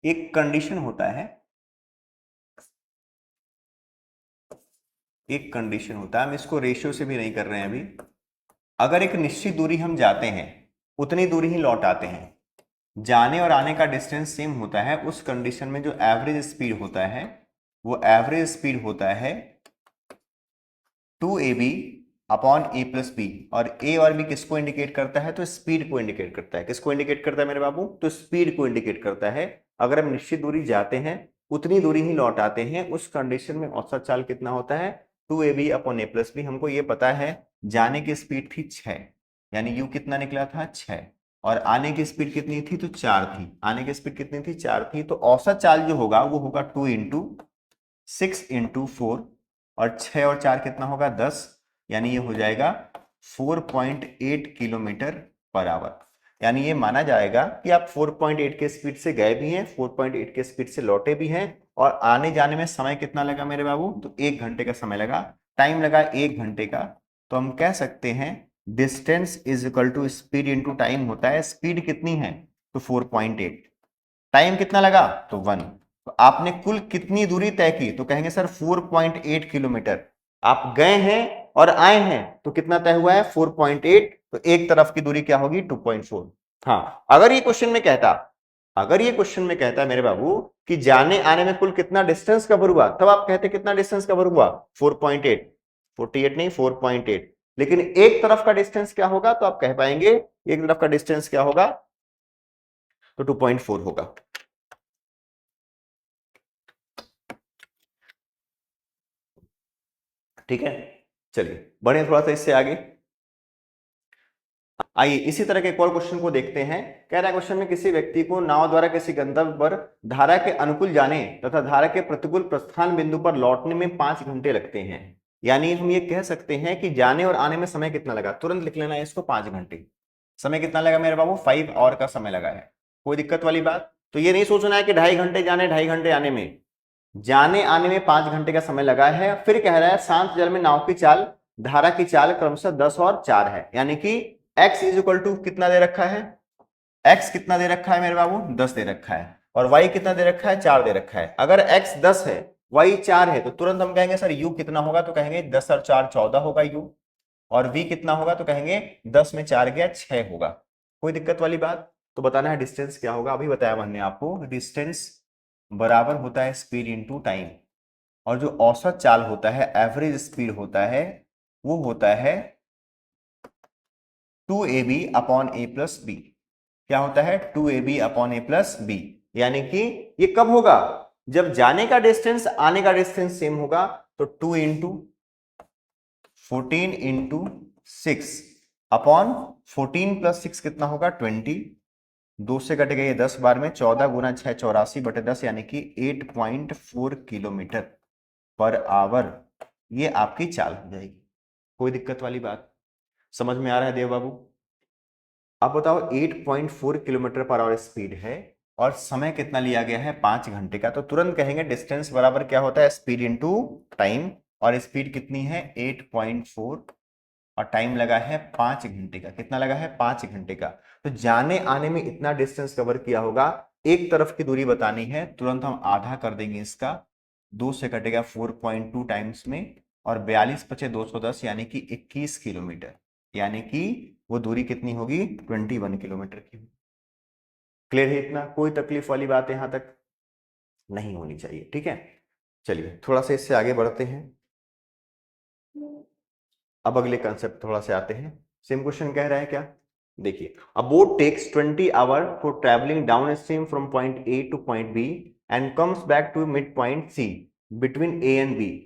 एक कंडीशन होता है, एक कंडीशन होता है, हम इसको रेशियो से भी नहीं कर रहे हैं अभी, अगर एक निश्चित दूरी हम जाते हैं उतनी दूरी ही लौट आते हैं, जाने और आने का डिस्टेंस सेम होता है, उस कंडीशन में जो एवरेज स्पीड होता है वो एवरेज स्पीड होता है 2ab upon a plus b. और a और b किसको इंडिकेट करता है? तो स्पीड को इंडिकेट करता है। किसको इंडिकेट करता है मेरे बाबू? तो स्पीड को इंडिकेट करता है। अगर हम निश्चित दूरी जाते हैं उतनी दूरी ही लौट आते हैं, उस कंडीशन में औसत चाल कितना होता है? 2ab upon a plus B. हमको ये पता है जाने की स्पीड थी 6, यानी u कितना निकला था? 6। और आने की स्पीड कितनी थी? तो 4 थी। आने की स्पीड कितनी थी? 4 थी। तो औसत चाल जो होगा वो होगा 2 इंटू 6 इंटू 4, और 6 और 4 कितना होगा? 10, यानी ये हो जाएगा 4.8 किलोमीटर पर आवर। यानी ये माना जाएगा कि आप 4.8 के स्पीड से गए भी हैं, 4.8 के स्पीड से लौटे भी हैं, और आने जाने में समय कितना लगा मेरे बाबू? तो 1 घंटे का समय लगा, टाइम लगा 1 घंटे का। तो हम कह सकते हैं distance is equal to speed into time होता है। स्पीड कितनी है? तो 4.8। टाइम कितना लगा? तो 1। तो आपने कुल कितनी दूरी तय की? तो कहेंगे सर 4.8 किलोमीटर। आप गए हैं और आए हैं तो कितना तय हुआ है? 4.8। तो एक तरफ की दूरी क्या होगी? 2.4। हाँ, अगर ये क्वेश्चन में कहता मेरे बाबू कि जाने आने में कुल कितना डिस्टेंस कवर हुआ, तब आप कहते कितना डिस्टेंस कवर हुआ? 4.8। 48 नहीं, 4.8। लेकिन एक तरफ का डिस्टेंस क्या होगा? तो आप कह पाएंगे एक तरफ का डिस्टेंस क्या होगा? तो 2.4 होगा। ठीक है, चलिए बढ़े थोड़ा सा इससे आगे। आइए इसी तरह के एक और क्वेश्चन को देखते हैं। कह रहा है क्वेश्चन में किसी व्यक्ति को नाव द्वारा किसी गंतव्य पर धारा के अनुकूल जाने तथा धारा के प्रतिकूल प्रस्थान बिंदु पर लौटने में 5 घंटे लगते हैं। यानी हम ये कह सकते हैं कि जाने और आने में समय कितना लगा? तुरंत लिख लेना है इसको, 5 घंटे। समय कितना लगा मेरे बाबू? 5 आवर का समय लगा है। कोई दिक्कत वाली बात? तो ये नहीं सोचना है कि 2.5 घंटे जाने 2.5 घंटे आने में, जाने आने में 5 घंटे का समय लगा है। फिर कह रहा है शांत जल में नाव की चाल, धारा की चाल क्रमशः 10 और 4 है। यानी कि x इज इक्वल टू कितना दे रखा है? x कितना दे रखा है मेरे बाबू? 10 दे रखा है। और y कितना दे रखा है? 4 दे रखा है। अगर x 10 है, y 4 है, तो तुरंत हम कहेंगे सर u कितना होगा? तो कहेंगे 10 और 4 14 होगा u। और v कितना होगा? तो कहेंगे 10 में 4 गया 6 होगा। कोई दिक्कत वाली बात? तो बताना है डिस्टेंस क्या होगा। अभी बताया मैंने आपको, डिस्टेंस बराबर होता है स्पीड इंटू टाइम, और जो औसत चाल होता है, एवरेज स्पीड होता है, वो होता है 2ab upon a plus B. क्या होता है? 2ab upon a plus B. यानी कि ये कब होगा? जब जाने का डिस्टेंस आने का डिस्टेंस सेम होगा। तो 2 इंटू 14 इंटू 6 अपॉन 14 प्लस 6 कितना होगा? 20। 2 से कटेगा ये 10 बार में, 14 गुना 6 84/10, यानी कि 8.4 किलोमीटर पर आवर ये आपकी चाल हो जाएगी। कोई दिक्कत वाली बात? समझ में आ रहा है देव बाबू? आप बताओ 8.4 किलोमीटर पर आवर स्पीड है और समय कितना लिया गया है? 5 घंटे का। तो तुरंत कहेंगे डिस्टेंस बराबर क्या होता है? Speed into time. और स्पीड कितनी है? 8.4, और टाइम लगा है 5 घंटे का। कितना लगा है? 5 घंटे का। तो जाने आने में इतना डिस्टेंस कवर किया होगा। एक तरफ की दूरी बतानी है, तुरंत हम आधा कर देंगे इसका, 2 से कटेगा 4.2 टाइम्स में, और 42 पचे 210, यानी कि 21 किलोमीटर। यानी कि वो दूरी कितनी होगी? 21 किलोमीटर की। क्लियर है इतना? कोई तकलीफ वाली बात यहां तक नहीं होनी चाहिए। ठीक है, चलिए थोड़ा सा इससे आगे बढ़ते हैं। अब अगले कंसेप्ट थोड़ा से आते हैं। सेम क्वेश्चन कह रहा है क्या? देखिए, a boat takes 20 hour for travelling downstream from point A to point B and comes back to midpoint C between A and B.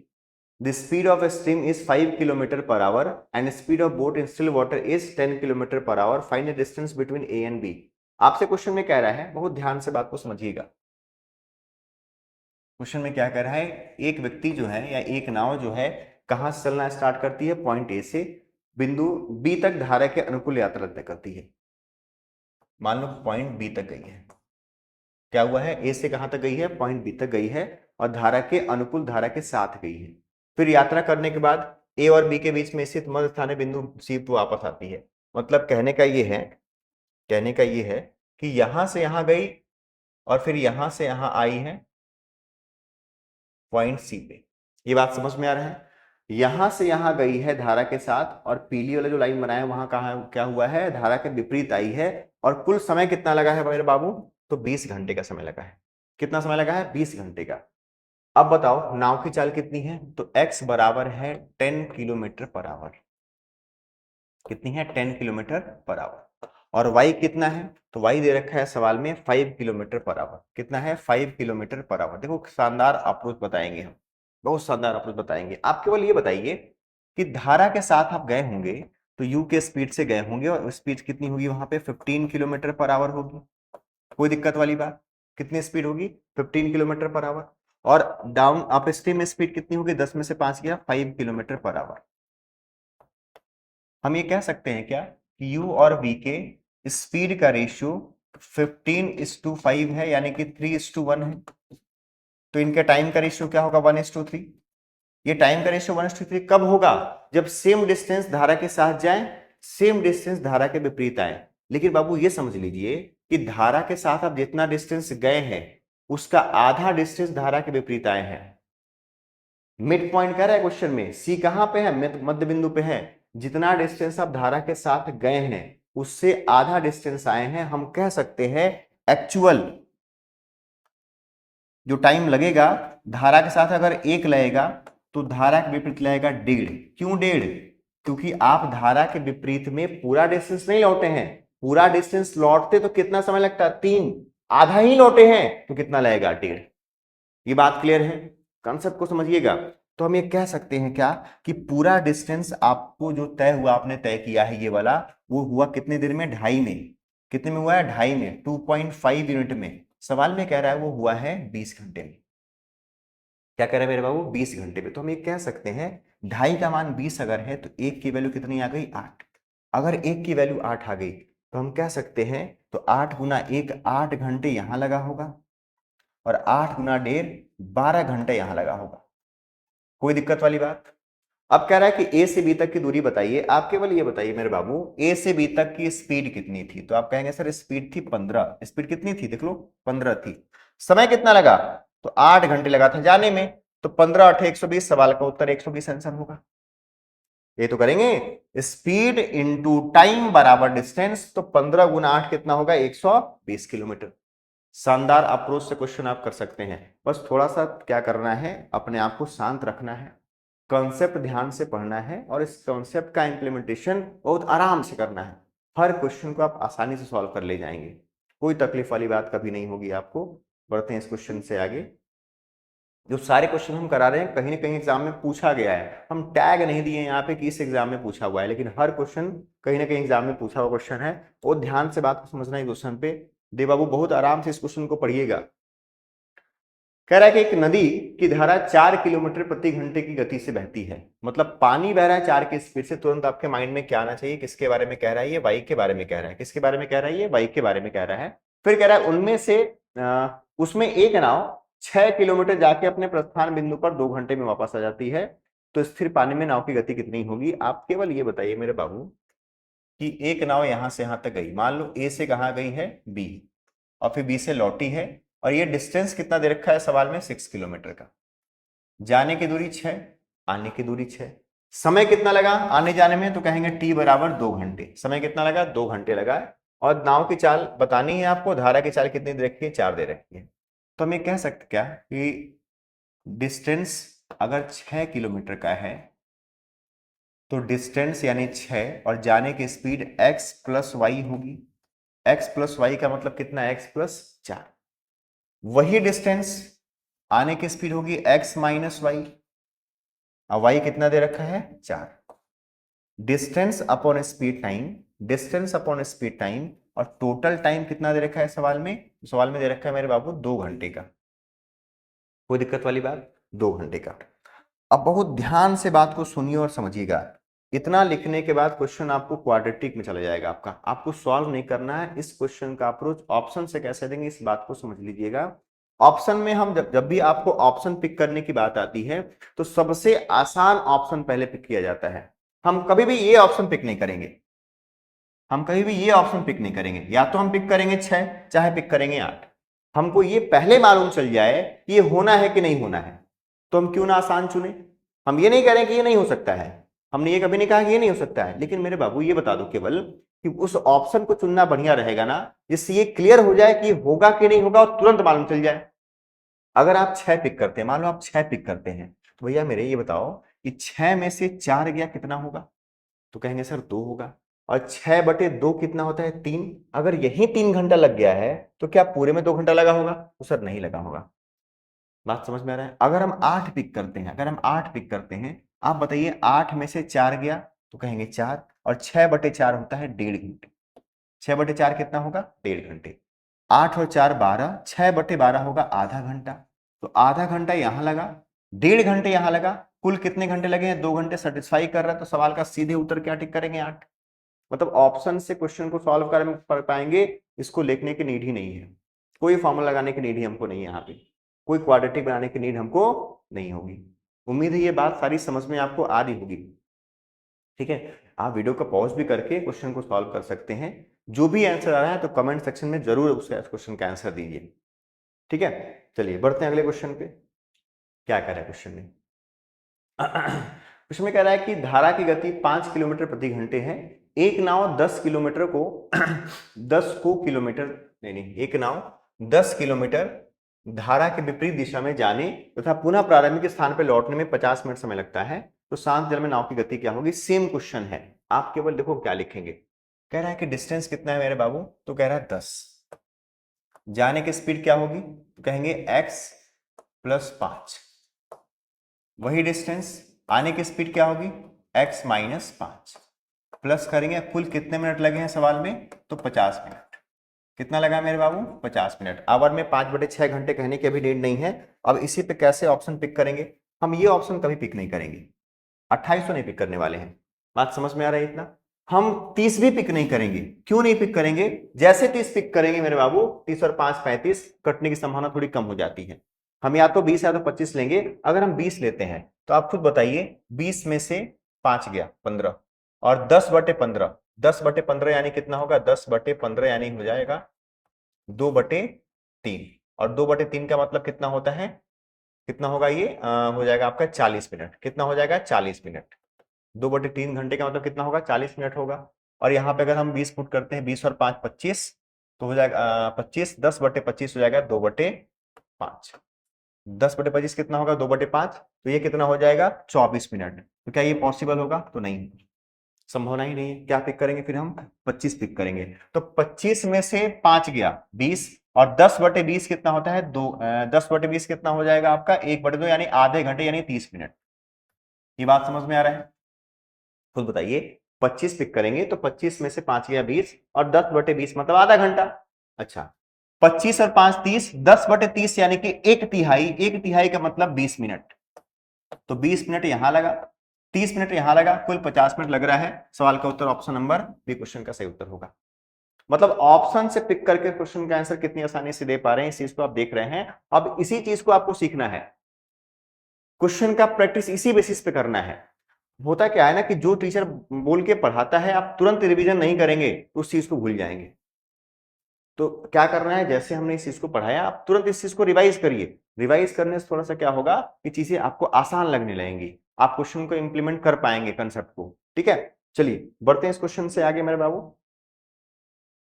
The speed of a stream is 5 km per hour and speed of boat in still water is 10 km per hour. Find the distance between A and B. आपसे question में कह रहा है, बहुत ध्यान से बात को समझिएगा। क्वेश्चन में क्या कह रहा है? एक व्यक्ति जो है या एक नाव जो है कहां से चलना स्टार्ट करती है? पॉइंट ए से बिंदु बी तक धारा के अनुकूल यात्रा तय करती है। मान लो पॉइंट बी तक गई है। क्या हुआ है? ए से कहां तक गई है? पॉइंट बी तक गई है, और धारा के अनुकूल धारा के साथ गई है। फिर यात्रा करने के बाद ए और बी के बीच में स्थित मध्य स्थानीय बिंदु सी पर वापस आती है। मतलब कहने का ये है कि यहां से यहां गई और फिर यहां से यहां आई है पॉइंट सी पे। ये बात समझ में आ रहा है? यहां से यहां गई है धारा के साथ, और पीली वाला जो लाइन बनाया वहां कहा क्या हुआ है, धारा के विपरीत आई है। और कुल समय कितना लगा है मेरे बाबू, तो 20 घंटे का समय लगा है। कितना समय लगा है, 20 घंटे का। अब बताओ नाव की चाल कितनी है, तो x बराबर है 10 किलोमीटर पर आवर। कितनी है, 10 किलोमीटर पर आवर। और y कितना है, तो y दे रखा है सवाल में 5 किलोमीटर पर आवर। कितना है, 5 किलोमीटर पर आवर। देखो शानदार अप्रोच बताएंगे हम, बहुत शानदार अप्रोच बताएंगे। आप केवल ये बताइए कि धारा के साथ आप गए होंगे तो u के स्पीड से गए होंगे, और स्पीड कितनी होगी वहां पे, 15 किलोमीटर पर आवर होगी। कोई दिक्कत वाली बात, कितनी स्पीड होगी, 15 किलोमीटर पर आवर। और डाउन अप स्ट्रीम में स्पीड कितनी होगी, 10 में से 5 गया, 5 किलोमीटर पर आवर। हम ये कह सकते हैं क्या कि u और v के स्पीड का रेशियो 15:5 है, यानी कि 3:1 है। तो इनके टाइम का रेशियो क्या होगा, 1:3। ये टाइम का रेशियो 1:3 कब होगा, जब सेम डिस्टेंस धारा के साथ जाए, सेम डिस्टेंस धारा के विपरीत आए। लेकिन बाबू ये समझ लीजिए कि धारा के साथ आप जितना डिस्टेंस गए हैं उसका आधा डिस्टेंस धारा के विपरीत आए हैं। मिड पॉइंट कह रहा है क्वेश्चन में, सी कहां पे है, मध्य बिंदु पे है। जितना डिस्टेंस आप धारा के साथ गए हैं उससे आधा डिस्टेंस आए हैं। हम कह सकते हैं एक्चुअल जो टाइम लगेगा धारा के साथ अगर 1 लगेगा तो धारा के विपरीत लगेगा 1.5। क्यों 1.5, क्योंकि आप धारा के विपरीत में पूरा डिस्टेंस नहीं लौटे हैं। पूरा डिस्टेंस लौटते तो कितना समय लगता, 3। आधा ही लौटे हैं तो कितना लगेगा, 1.5। ये बात क्लियर है, कॉन्सेप्ट को समझिएगा। तो हम ये कह सकते हैं क्या कि पूरा डिस्टेंस आपको जो तय हुआ, आपने तय किया है ये वाला, वो हुआ कितने देर में, 2.5 में। कितने में हुआ है, 2.5 में, 2.5 यूनिट में। सवाल में कह रहा है वो हुआ है 20 घंटे में। क्या कह रहा है मेरे बाबू, 20 घंटे में। तो हम ये कह सकते हैं 2.5 का मान 20 अगर है तो 1 की वैल्यू कितनी आ गई, 8। अगर 1 की वैल्यू 8 आ गई तो हम कह सकते हैं तो 8 गुना 1, 8 घंटे यहां लगा होगा, और 8 गुना 1.5, 12 घंटे यहां लगा होगा। कोई दिक्कत वाली बात। अब कह रहा है कि ए से बी तक की दूरी बताइए। आप केवल ये बताइए मेरे बाबू, ए से बी तक की स्पीड कितनी थी, तो आप कहेंगे सर स्पीड थी 15। स्पीड कितनी थी, देख लो 15 थी। समय कितना लगा, तो 8 घंटे लगा था जाने में। तो 15 8 120, सवाल का उत्तर 120 आंसर होगा। ये तो करेंगे, स्पीड इंटू टाइम बराबर डिस्टेंस, तो 15 गुना 8 कितना होगा, 120 किलोमीटर। शानदार अप्रोच से क्वेश्चन आप कर सकते हैं। बस थोड़ा सा क्या करना है, अपने आप को शांत रखना है, कॉन्सेप्ट ध्यान से पढ़ना है, और इस कॉन्सेप्ट का इंप्लीमेंटेशन बहुत आराम से करना है। हर क्वेश्चन को आप आसानी से सॉल्व कर ले जाएंगे, कोई तकलीफ वाली बात कभी नहीं होगी आपको। बढ़ते हैं इस क्वेश्चन से आगे। जो सारे क्वेश्चन हम करा रहे हैं कहीं ना कहीं एग्जाम में पूछा गया है। हम टैग नहीं दिए यहाँ पे कि इस एग्जाम में पूछा हुआ है, लेकिन हर क्वेश्चन कहीं ना कहीं एग्जाम में पूछा हुआ क्वेश्चन है। और ध्यान से बात को समझना है क्वेश्चन पे। दे बाबू बहुत आराम से इस क्वेश्चन को पढ़िएगा। कह रहा है कि एक नदी की धारा 4 किलोमीटर प्रति घंटे की गति से बहती है। मतलब पानी बह रहा है 4 की स्पीड से। तुरंत आपके माइंड में क्या आना चाहिए, किसके बारे में कह रहा है, ये वाई के बारे में कह रहा है। किसके बारे में कह रहा है, ये वाई के बारे में कह रहा है। फिर कह रहा है उनमें से उसमें एक नाव 6 किलोमीटर जाके अपने प्रस्थान बिंदु पर 2 घंटे में वापस आ जाती है। तो स्थिर पानी में नाव की गति कितनी होगी। आप केवल ये बताइए मेरे बाबू कि एक नाव यहां से यहां तक गई, मान लो ए से कहां गई है, बी, और फिर बी से लौटी है, और ये डिस्टेंस कितना दे रखा है सवाल में, 6 किलोमीटर का। जाने की दूरी 6, आने की दूरी 6। समय कितना लगा आने जाने में, तो कहेंगे टी बराबर 2 घंटे। समय कितना लगा, 2 घंटे लगा। और नाव की चाल बतानी है आपको, धारा की चाल कितनी दे रखी है, 4 दे रखी है। तो हम ये कह सकते क्या कि डिस्टेंस अगर 6 किलोमीटर का है तो डिस्टेंस यानी 6 और जाने की स्पीड x प्लस वाई होगी। x प्लस वाई का मतलब कितना, x प्लस 4। वही डिस्टेंस आने की स्पीड होगी x माइनस वाई, और y कितना दे रखा है, 4। Distance upon speed time, distance upon speed time, और टोटल टाइम कितना दे रखा है सवाल में, सवाल में दे रखा है मेरे बाबू 2 घंटे का। कोई दिक्कत वाली बात, 2 घंटे का। अब बहुत ध्यान से बात को सुनिए और समझिएगा। इतना लिखने के बाद क्वेश्चन आपको क्वाड्रेटिक में चला जाएगा आपका। आपको सॉल्व नहीं करना है। इस क्वेश्चन का अप्रोच ऑप्शन से कैसे देंगे इस बात को समझ लीजिएगा। ऑप्शन में हम जब भी आपको ऑप्शन पिक करने की बात आती है तो सबसे आसान ऑप्शन पहले पिक किया जाता है। हम कभी भी ये ऑप्शन पिक नहीं करेंगे, हम कभी भी ये ऑप्शन पिक नहीं करेंगे। या तो हम पिक करेंगे 6, चाहे पिक करेंगे 8। हमको ये पहले मालूम चल जाए कि ये होना है कि नहीं होना है, तो हम क्यों ना आसान चुने। हम ये नहीं कह रहे कि ये नहीं हो सकता है, हमने ये कभी नहीं कहा कि ये नहीं हो सकता है, लेकिन मेरे बाबू ये बता दो केवल कि उस ऑप्शन को चुनना बढ़िया रहेगा ना, जिससे ये क्लियर हो जाए कि होगा कि नहीं होगा और तुरंत मालूम चल जाए। अगर आप 6 पिक करते हैं, मान लो आप 6 पिक करते हैं, तो भैया मेरे ये बताओ कि 6 में से 4 गया कितना होगा? तो कहेंगे सर 2 होगा। और 6/2 कितना होता है? 3। अगर यही 3 घंटा लग गया है तो क्या पूरे में 2 घंटा लगा होगा? तो सर नहीं लगा होगा। बात समझ में आ रहा है? अगर हम 8 पिक करते हैं, अगर हम 8 पिक करते हैं, आप बताइए 8 में से 4 गया तो कहेंगे 4, और 6/4 होता है 1.5 घंटे। 6/4 कितना होगा? 1.5 घंटे। 8 और 4 12, 6/12 होगा आधा घंटा। तो आधा घंटा यहां लगा, 1.5 घंटे यहां लगा, कुल कितने घंटे लगे हैं? 2 घंटे सेटिस्फाई कर रहा है, तो सवाल का सीधे उत्तर क्या टिक करेंगे? 8। मतलब ऑप्शन से क्वेश्चन को सॉल्व कर पाएंगे, इसको लिखने की नीड ही नहीं है, कोई फॉर्मूला लगाने की नीड ही हमको नहीं है, यहाँ पे कोई क्वाड्रेटिक बनाने की नीड हमको नहीं होगी। उम्मीद है ये बात सारी समझ में आपको आ रही होगी। ठीक है, आप वीडियो को पॉज भी करके क्वेश्चन को सॉल्व कर सकते हैं। जो भी आंसर आ रहा है तो कमेंट सेक्शन में जरूर उस क्वेश्चन का आंसर दीजिए। ठीक है, चलिए बढ़ते हैं अगले क्वेश्चन पे। क्या कह रहा है क्वेश्चन में? क्वेश्चन में कह रहा है कि धारा की गति 5 किलोमीटर प्रति घंटे है। एक नाव 10 किलोमीटर को 10 को किलोमीटर नहीं, एक नाव 10 किलोमीटर धारा के विपरीत दिशा में जाने तथा पुनः प्रारंभिक स्थान पर लौटने में 50 मिनट समय लगता है, तो शांत जल में नाव की गति क्या होगी? सेम क्वेश्चन है, आप केवल देखो क्या लिखेंगे। कह रहा है कि डिस्टेंस कितना है मेरे बाबू? तो कह रहा है 10। जाने की स्पीड क्या होगी? तो कहेंगे x + 5। वही डिस्टेंस आने की स्पीड क्या होगी? x - 5। प्लस करेंगे, कुल कितने मिनट लगे हैं सवाल में? तो 50 मिनट। कितना लगा मेरे बाबू? 50 मिनट। आवर में 5/6 घंटे कहने की अभी नीड नहीं है। अब इसी पे कैसे ऑप्शन पिक करेंगे? हम ये ऑप्शन कभी पिक नहीं करेंगे, 2800 नहीं पिक करने वाले हैं। बात समझ में आ रहा है इतना? हम 30 भी पिक नहीं करेंगे। क्यों नहीं पिक करेंगे? जैसे 30 पिक करेंगे मेरे बाबू, 30 और 5 35, कटने की संभावना थोड़ी कम हो जाती है। हम या तो 20 या तो 25 लेंगे। अगर हम 20 लेते हैं तो आप खुद बताइए, 20 में से 5 गया 15, और 10/15, 10/15 यानी कितना होगा? 10/15 यानी हो जाएगा 2/3, और 2/3 का मतलब कितना होता है? कितना होगा ये? हो जाएगा आपका 40 मिनट। कितना हो जाएगा? 40 मिनट। 2/3 घंटे का मतलब कितना होगा? 40 मिनट होगा। और यहाँ पे अगर हम 20 पुट करते हैं, 20 और 5 25, तो हो जाएगा 25, 10/25 हो जाएगा 2/5। 10/25 कितना होगा? 2/5, तो ये कितना हो जाएगा? 24 मिनट। तो क्या ये पॉसिबल होगा? तो नहीं, संभावना ही नहीं है। क्या पिक करेंगे फिर हम? 25 पिक करेंगे। तो 25 में से 5 गया 20, और 10/20 कितना होता है? 10/20 कितना हो जाएगा आपका? 1/2, यानी आधे घंटे, यानी 30 मिनट। ये बात समझ में आ रहा है? खुद बताइए, 25 पिक करेंगे तो 25 में से 5 गया 20, और 10/20 मतलब आधा घंटा। अच्छा, 25 और 5 30, 10/30 यानी कि 1/3, 1/3 का मतलब 20 मिनट। तो 20 मिनट यहां लगा, 30 मिनट यहां लगा, कुल 50 मिनट लग रहा है। सवाल का उत्तर ऑप्शन नंबर बी क्वेश्चन का सही उत्तर होगा। मतलब ऑप्शन से पिक करके क्वेश्चन का आंसर कितनी आसानी से दे पा रहे हैं, इस चीज को आप देख रहे हैं। अब इसी चीज को आपको सीखना है, क्वेश्चन का प्रैक्टिस इसी बेसिस पे करना है। होता क्या है ना कि जो टीचर बोल के पढ़ाता है, आप तुरंत रिवीजन नहीं करेंगे तो उस चीज को भूल जाएंगे। तो क्या करना है, जैसे हमने इस चीज को पढ़ाया, आप तुरंत इस चीज को रिवाइज करिए। रिवाइज करने से थोड़ा सा क्या होगा कि चीजें आपको आसान लगने लगेंगी, आप क्वेश्चन को इंप्लीमेंट कर पाएंगे, कंसेप्ट को। ठीक है, चलिए बढ़ते हैं इस क्वेश्चन से आगे मेरे बाबू।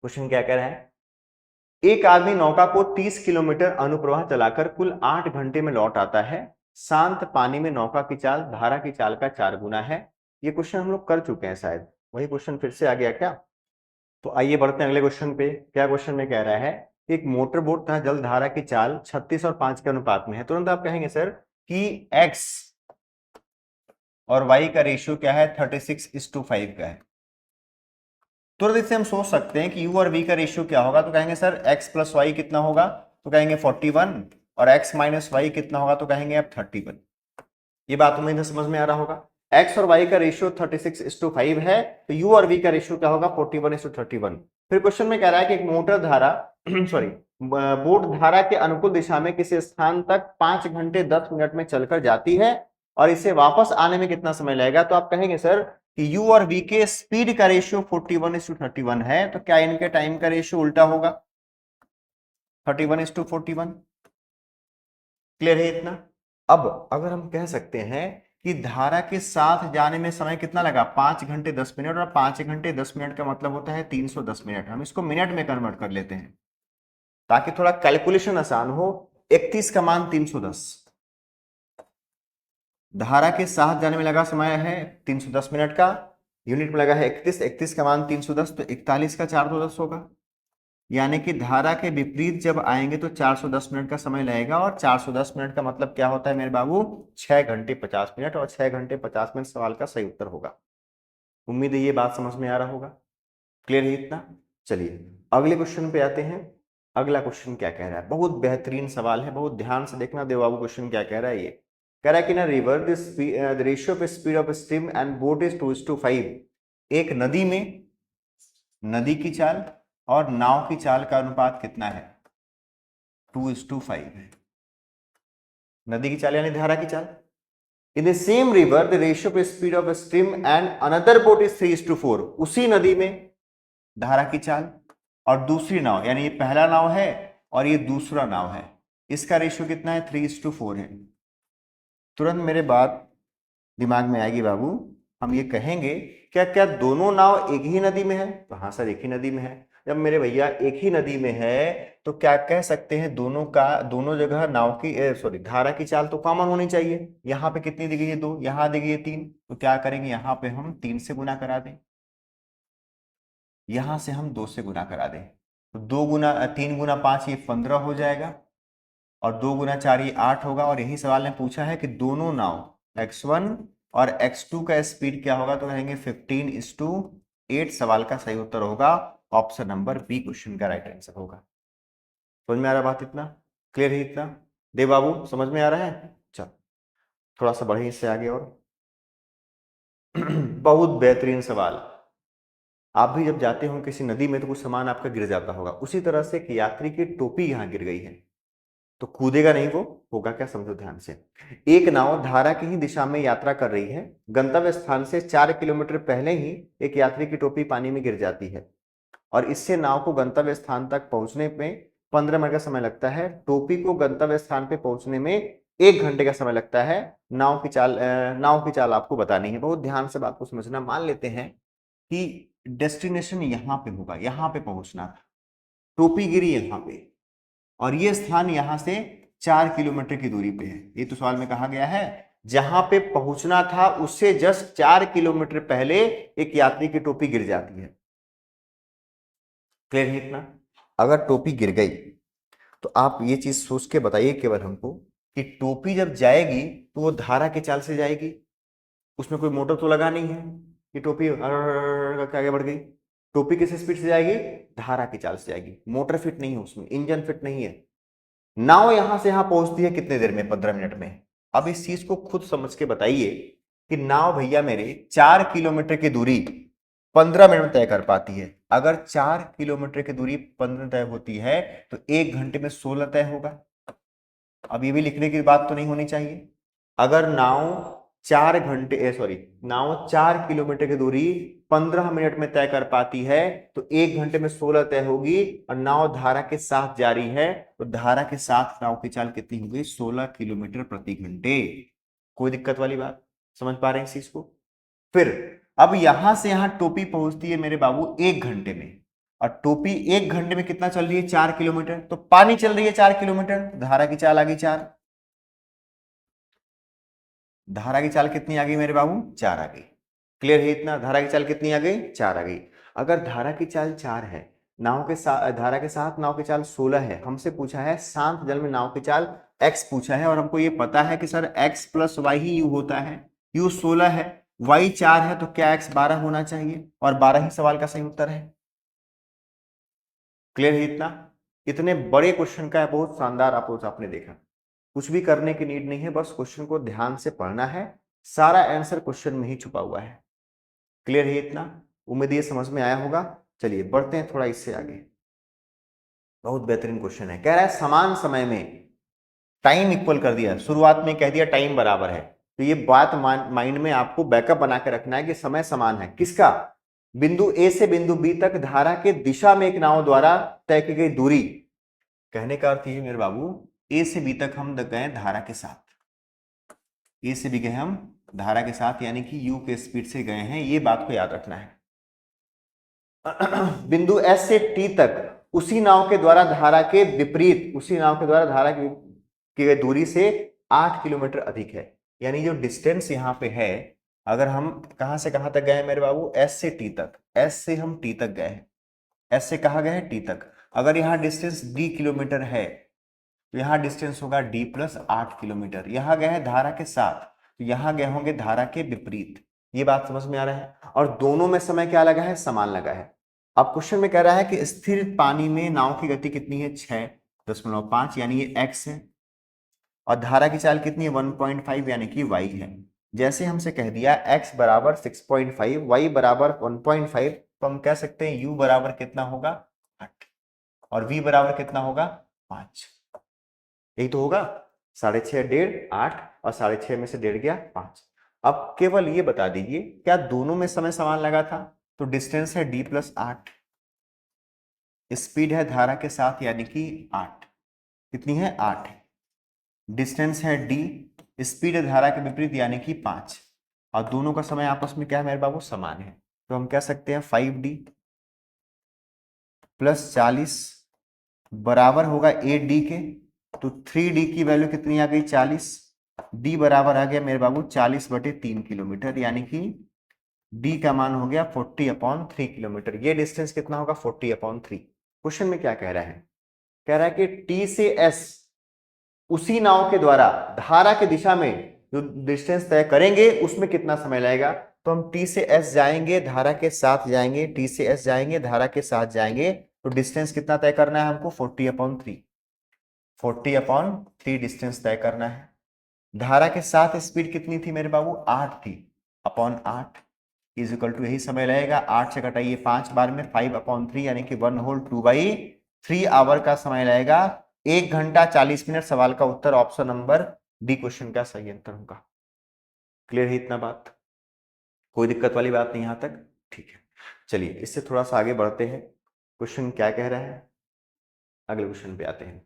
क्वेश्चन क्या कह रहा है? एक आदमी नौका को 30 किलोमीटर अनुप्रवाह चलाकर कुल 8 घंटे में लौट आता है। शांत पानी में नौका की चाल धारा की चाल का 4 गुना है। ये क्वेश्चन हम लोग कर चुके हैं शायद, वही क्वेश्चन फिर से आ गया क्या? तो आइए बढ़ते हैं अगले क्वेश्चन पे। क्या क्वेश्चन में कह रहा है? एक मोटर बोट तथा जल धारा की चाल 36 और 5 के अनुपात में है। तुरंत आप कहेंगे सर कि x और y का रेशियो क्या है? 36:5 का है। तुरंत इससे हम सोच सकते हैं कि u और v का रेशियो क्या होगा। तो कहेंगे सर x + y कितना होगा? तो कहेंगे 41, और x - y कितना होगा? तो कहेंगे आप 31। ये बात तुम्हें इधर समझ में आ रहा होगा। x और y का रेशियो 36:5 है, तो u और v का रेशियो क्या होगा? 41:31। फिर क्वेश्चन में कह रहा है कि एक मोटर धारा सॉरी बोट धारा के अनुकूल दिशा में किसी स्थान तक 5 घंटे 10 मिनट में चलकर जाती है, और इसे वापस आने में कितना समय लगेगा? तो आप कहेंगे सर कि u और v के स्पीड का रेशियो 41:31 है, तो क्या इनके टाइम का रेशियो उल्टा होगा? 31:41। क्लियर है इतना? अब अगर हम कह सकते हैं कि धारा के साथ जाने में समय कितना लगा, 5 घंटे 10 मिनट, और 5 घंटे 10 मिनट का मतलब होता है 310 मिनट। हम इसको मिनट में कन्वर्ट कर लेते हैं ताकि थोड़ा कैलकुलेशन आसान हो। 31 का मान 310, धारा के साथ जाने में लगा समय है 310 मिनट का, यूनिट में लगा है 31, 31 का मान 310, तो 41 का 410 होगा। यानी कि धारा के विपरीत जब आएंगे तो 410 मिनट का समय लगेगा, और 410 मिनट का मतलब क्या होता है मेरे बाबू, 6 घंटे 50 मिनट, और 6 घंटे 50 मिनट सवाल का सही उत्तर होगा। उम्मीद है ये बात समझ में आ रहा होगा, क्लियर है इतना। चलिए अगले क्वेश्चन पे आते हैं। अगला क्वेश्चन क्या कह रहा है, बहुत बेहतरीन सवाल है, बहुत ध्यान से देखना देव बाबू। क्वेश्चन क्या कह रहा है, ये कह रहा है कि ना river the ratio of speed of stream and boat is 2:5। एक नदी में नदी की चाल और नाव की चाल का अनुपात कितना है, 2:5 है। नदी की चाल यानी धारा की चाल। In the same river the ratio of speed of stream and another boat is 3:4। उसी नदी में धारा की चाल और दूसरी नाव, यानी ये पहला नाव है और ये दूसरा नाव है, इसका रेशियो कितना है, 3:4 है। तुरंत मेरे बात दिमाग में आएगी बाबू, हम ये कहेंगे क्या क्या दोनों नाव एक ही नदी में है, तो हाँ सर एक ही नदी में है। जब मेरे भैया एक ही नदी में है तो क्या कह सकते हैं, दोनों जगह नाव की सॉरी धारा की चाल तो कॉमन होनी चाहिए। यहाँ पे कितनी दी गई है, 2, यहाँ दी गई है 3, तो क्या करेंगे यहाँ पे हम 3 से गुना करा दें, यहां से हम 2 से गुना करा दें, तो 3 गुना 5 ये 15 हो जाएगा, और 2 गुना 4 ये 8 होगा। और यही सवाल ने पूछा है कि दोनों नाव x1 और x2 का स्पीड क्या होगा, तो कहेंगे 15:8। सवाल का सही उत्तर होगा ऑप्शन नंबर बी, क्वेश्चन का राइट आंसर होगा। समझ में आ रहा बात, इतना क्लियर है इतना देव बाबू, समझ में आ रहा है। चल थोड़ा सा बढ़िया इससे आगे, और बहुत बेहतरीन सवाल। आप भी जब जाते हो किसी नदी में तो कुछ सामान आपका गिर जाता होगा, उसी तरह से एक यात्री की टोपी यहां गिर गई है, तो कूदेगा नहीं वो, होगा क्या, समझो ध्यान से। एक नाव धारा की ही दिशा में यात्रा कर रही है, गंतव्य स्थान से 4 किलोमीटर पहले ही एक यात्री की टोपी पानी में गिर जाती है, और इससे नाव को गंतव्य स्थान तक पहुंचने में 15 मिनट का समय लगता है। टोपी को गंतव्य स्थान पे पहुंचने में 1 घंटे का समय लगता है। नाव की चाल आपको बतानी है। बहुत ध्यान से बात को समझना। मान लेते हैं कि डेस्टिनेशन यहां पे होगा, यहां पे पहुंचना था, टोपी गिरी यहां पे, और ये स्थान यहां से 4 किलोमीटर की दूरी पे है। ये तो सवाल में कहा गया है जहां पे पहुंचना था उससे जस्ट 4 किलोमीटर पहले एक यात्री की टोपी गिर जाती है। क्लियर है इतना। अगर टोपी गिर गई तो आप ये चीज सोच के बताइए केवल हमको कि टोपी जब जाएगी तो वो धारा की चाल से जाएगी, उसमें कोई मोटर तो लगा नहीं है कि टोपी आगे बढ़ गई। टोपी किस स्पीड से जाएगी, धारा की चाल से जाएगी। मोटर फिट नहीं है उसमें, इंजन फिट नहीं है। नाव यहां से यहां पहुंचती है कितने देर में, 15 मिनट में। अब इस चीज को खुद समझ के बताइए कि नाव भैया मेरे 4 किलोमीटर की दूरी 15 मिनट में तय कर पाती है। अगर 4 किलोमीटर की दूरी 15 तय होती है तो 1 घंटे में 16 तय होगा। अब ये भी लिखने की बात तो नहीं होनी चाहिए। अगर नाव 4 किलोमीटर की दूरी 15 मिनट में तय कर पाती है तो 1 घंटे में 16 तय होगी, और नाव धारा के साथ जा रही है तो धारा के साथ नाव की चाल कितनी होगी, 16 किलोमीटर प्रति घंटे। कोई दिक्कत वाली बात, समझ पा रहे हैं इस चीज को। फिर अब यहां से यहां टोपी पहुंचती है मेरे बाबू 1 घंटे में, और टोपी 1 घंटे में कितना चल रही है, 4 किलोमीटर। तो पानी चल रही है 4 किलोमीटर, धारा की चाल आ गई 4। धारा की चाल कितनी आ गई मेरे बाबू, 4 आ गई। क्लियर है इतना। धारा की चाल कितनी आ गई, 4 आ गई। अगर धारा की चाल 4 है, धारा के साथ नाव की चाल 16 है, हमसे पूछा है शांत जल में नाव की चाल x पूछा है, और हमको ये पता है कि सर x + y ही u होता है। u 16 है, y 4 है, तो क्या x 12 होना चाहिए, और 12 ही सवाल का सही उत्तर है। क्लियर है इतना। इतने बड़े क्वेश्चन का बहुत शानदार अप्रोच आपने देखा। कुछ भी करने की नीड नहीं है, बस क्वेश्चन को ध्यान से पढ़ना है। सारा आंसर क्वेश्चन में ही छुपा हुआ है। क्लियर है इतना। उम्मीद ये समझ में आया होगा। चलिए बढ़ते हैं थोड़ा इससे आगे। बहुत बेहतरीन क्वेश्चन है। कह रहा है समान समय में टाइम इक्वल कर दिया, शुरुआत में कह दिया टाइम बराबर है, तो ये बात माइंड में आपको बैकअप बना के रखना है कि समय समान है किसका, बिंदु ए से बिंदु बी तक धारा के दिशा में एक नाव द्वारा तय की गई दूरी। कहने का अर्थ ये मेरे बाबू, ए से बी तक हम गए धारा के साथ, ए से बी गए हम धारा के साथ यानी कि यू के स्पीड से गए हैं, ये बात को याद रखना है। बिंदु एस से टी तक उसी नाव के द्वारा धारा के विपरीत, उसी नाव के द्वारा धारा की दूरी से 8 किलोमीटर अधिक है। यानी जो डिस्टेंस यहाँ पे है, अगर हम कहां से कहां तक गए हैं मेरे बाबू, एस से टी तक, एस से हम टी तक गए हैं, एस से कहा गए हैं टी तक। अगर यहाँ डिस्टेंस डी किलोमीटर है तो यहाँ डिस्टेंस होगा डी प्लस 8 किलोमीटर। यहाँ गए हैं धारा के साथ, तो यहाँ गए होंगे धारा के विपरीत। ये बात समझ में आ रहा है। और दोनों में समय क्या लगा है, समान लगा है। अब क्वेश्चन में कह रहा है कि स्थिर पानी में नाव की गति कितनी है, 6.5 यानी ये x है, और धारा की चाल कितनी है, 1.5 यानी कि y है। जैसे हमसे कह दिया x बराबर 6.5, y बराबर 1.5, तो हम कह सकते हैं u बराबर कितना होगा, 8, और v बराबर कितना होगा, 5। यही तो होगा, 6.5 1.5 8, और 6.5 में से 1.5 गया 5। अब केवल ये बता दीजिए क्या दोनों में समय समान लगा था, तो डिस्टेंस है d प्लस 8, स्पीड है धारा के साथ यानी कि 8, कितनी है 8, डिस्टेंस है d, स्पीड है धारा के विपरीत यानी कि 5, और दोनों का समय आपस में क्या है मेरे बाबू, समान है। तो हम कह सकते हैं 5d प्लस 40 बराबर होगा 8d के, तो 3d की वैल्यू कितनी आ गई, 40, d बराबर आ गया मेरे बाबू 40/3 किलोमीटर, यानी कि d का मान हो गया 40/3 किलोमीटर। ये डिस्टेंस कितना होगा, 40/3। क्वेश्चन में क्या कह रहा है, कह रहा है कि t से s उसी नाव के द्वारा धारा की दिशा में जो डिस्टेंस तय करेंगे उसमें कितना समय लगेगा। तो हम t से s जाएंगे, धारा के साथ जाएंगे, t से s जाएंगे, धारा के साथ जाएंगे, तो डिस्टेंस कितना तय करना है हमको, 40/3, 40/3 डिस्टेंस तय करना है। धारा के साथ स्पीड कितनी थी मेरे बाबू, 8 थी, अपॉन 8 इज इक्वल टू, यही समय लगेगा, 8 से घटाइए 5 बार में, 5/3 यानी कि 1/2/3 आवर का समय लगेगा, 1 घंटा 40 मिनट। सवाल का उत्तर ऑप्शन नंबर डी क्वेश्चन का सही आंसर होगा। क्लियर है इतना बात, कोई दिक्कत वाली बात नहीं यहां तक, ठीक है। चलिए इससे थोड़ा सा आगे बढ़ते हैं, क्वेश्चन क्या कह रहा है, अगले क्वेश्चन पे आते हैं।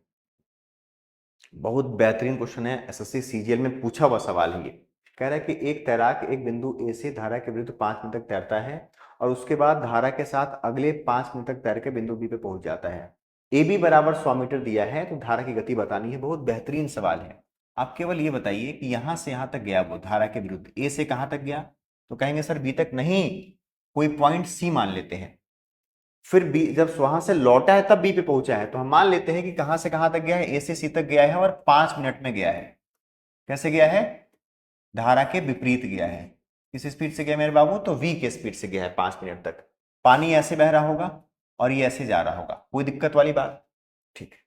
बहुत बेहतरीन क्वेश्चन है, एसएससी सीजीएल में पूछा हुआ सवाल है ये। कह रहा है कि एक तैराक एक बिंदु ए से धारा के विरुद्ध 5 मिनट तक तैरता है और उसके बाद धारा के साथ अगले 5 मिनट तक तैर के बिंदु बी पे पहुंच जाता है। ए बी बराबर 100 मीटर दिया है, तो धारा की गति बतानी है। बहुत बेहतरीन सवाल है। आप केवल ये बताइए कि यहां से यहां तक गया वो धारा के विरुद्ध, ए से कहां तक गया, तो कहेंगे सर बी तक नहीं, कोई पॉइंट सी मान लेते हैं। फिर बी जब वहां से लौटा है तब बी पे पहुंचा है, तो हम मान लेते हैं कि कहां से कहां तक गया है, ए से सी तक गया है और 5 मिनट में गया है। कैसे गया है, धारा के विपरीत गया है। किस स्पीड से गया मेरे बाबू, तो v के स्पीड से गया है 5 मिनट तक। पानी ऐसे बह रहा होगा और ये ऐसे जा रहा होगा, कोई दिक्कत वाली बात, ठीक है।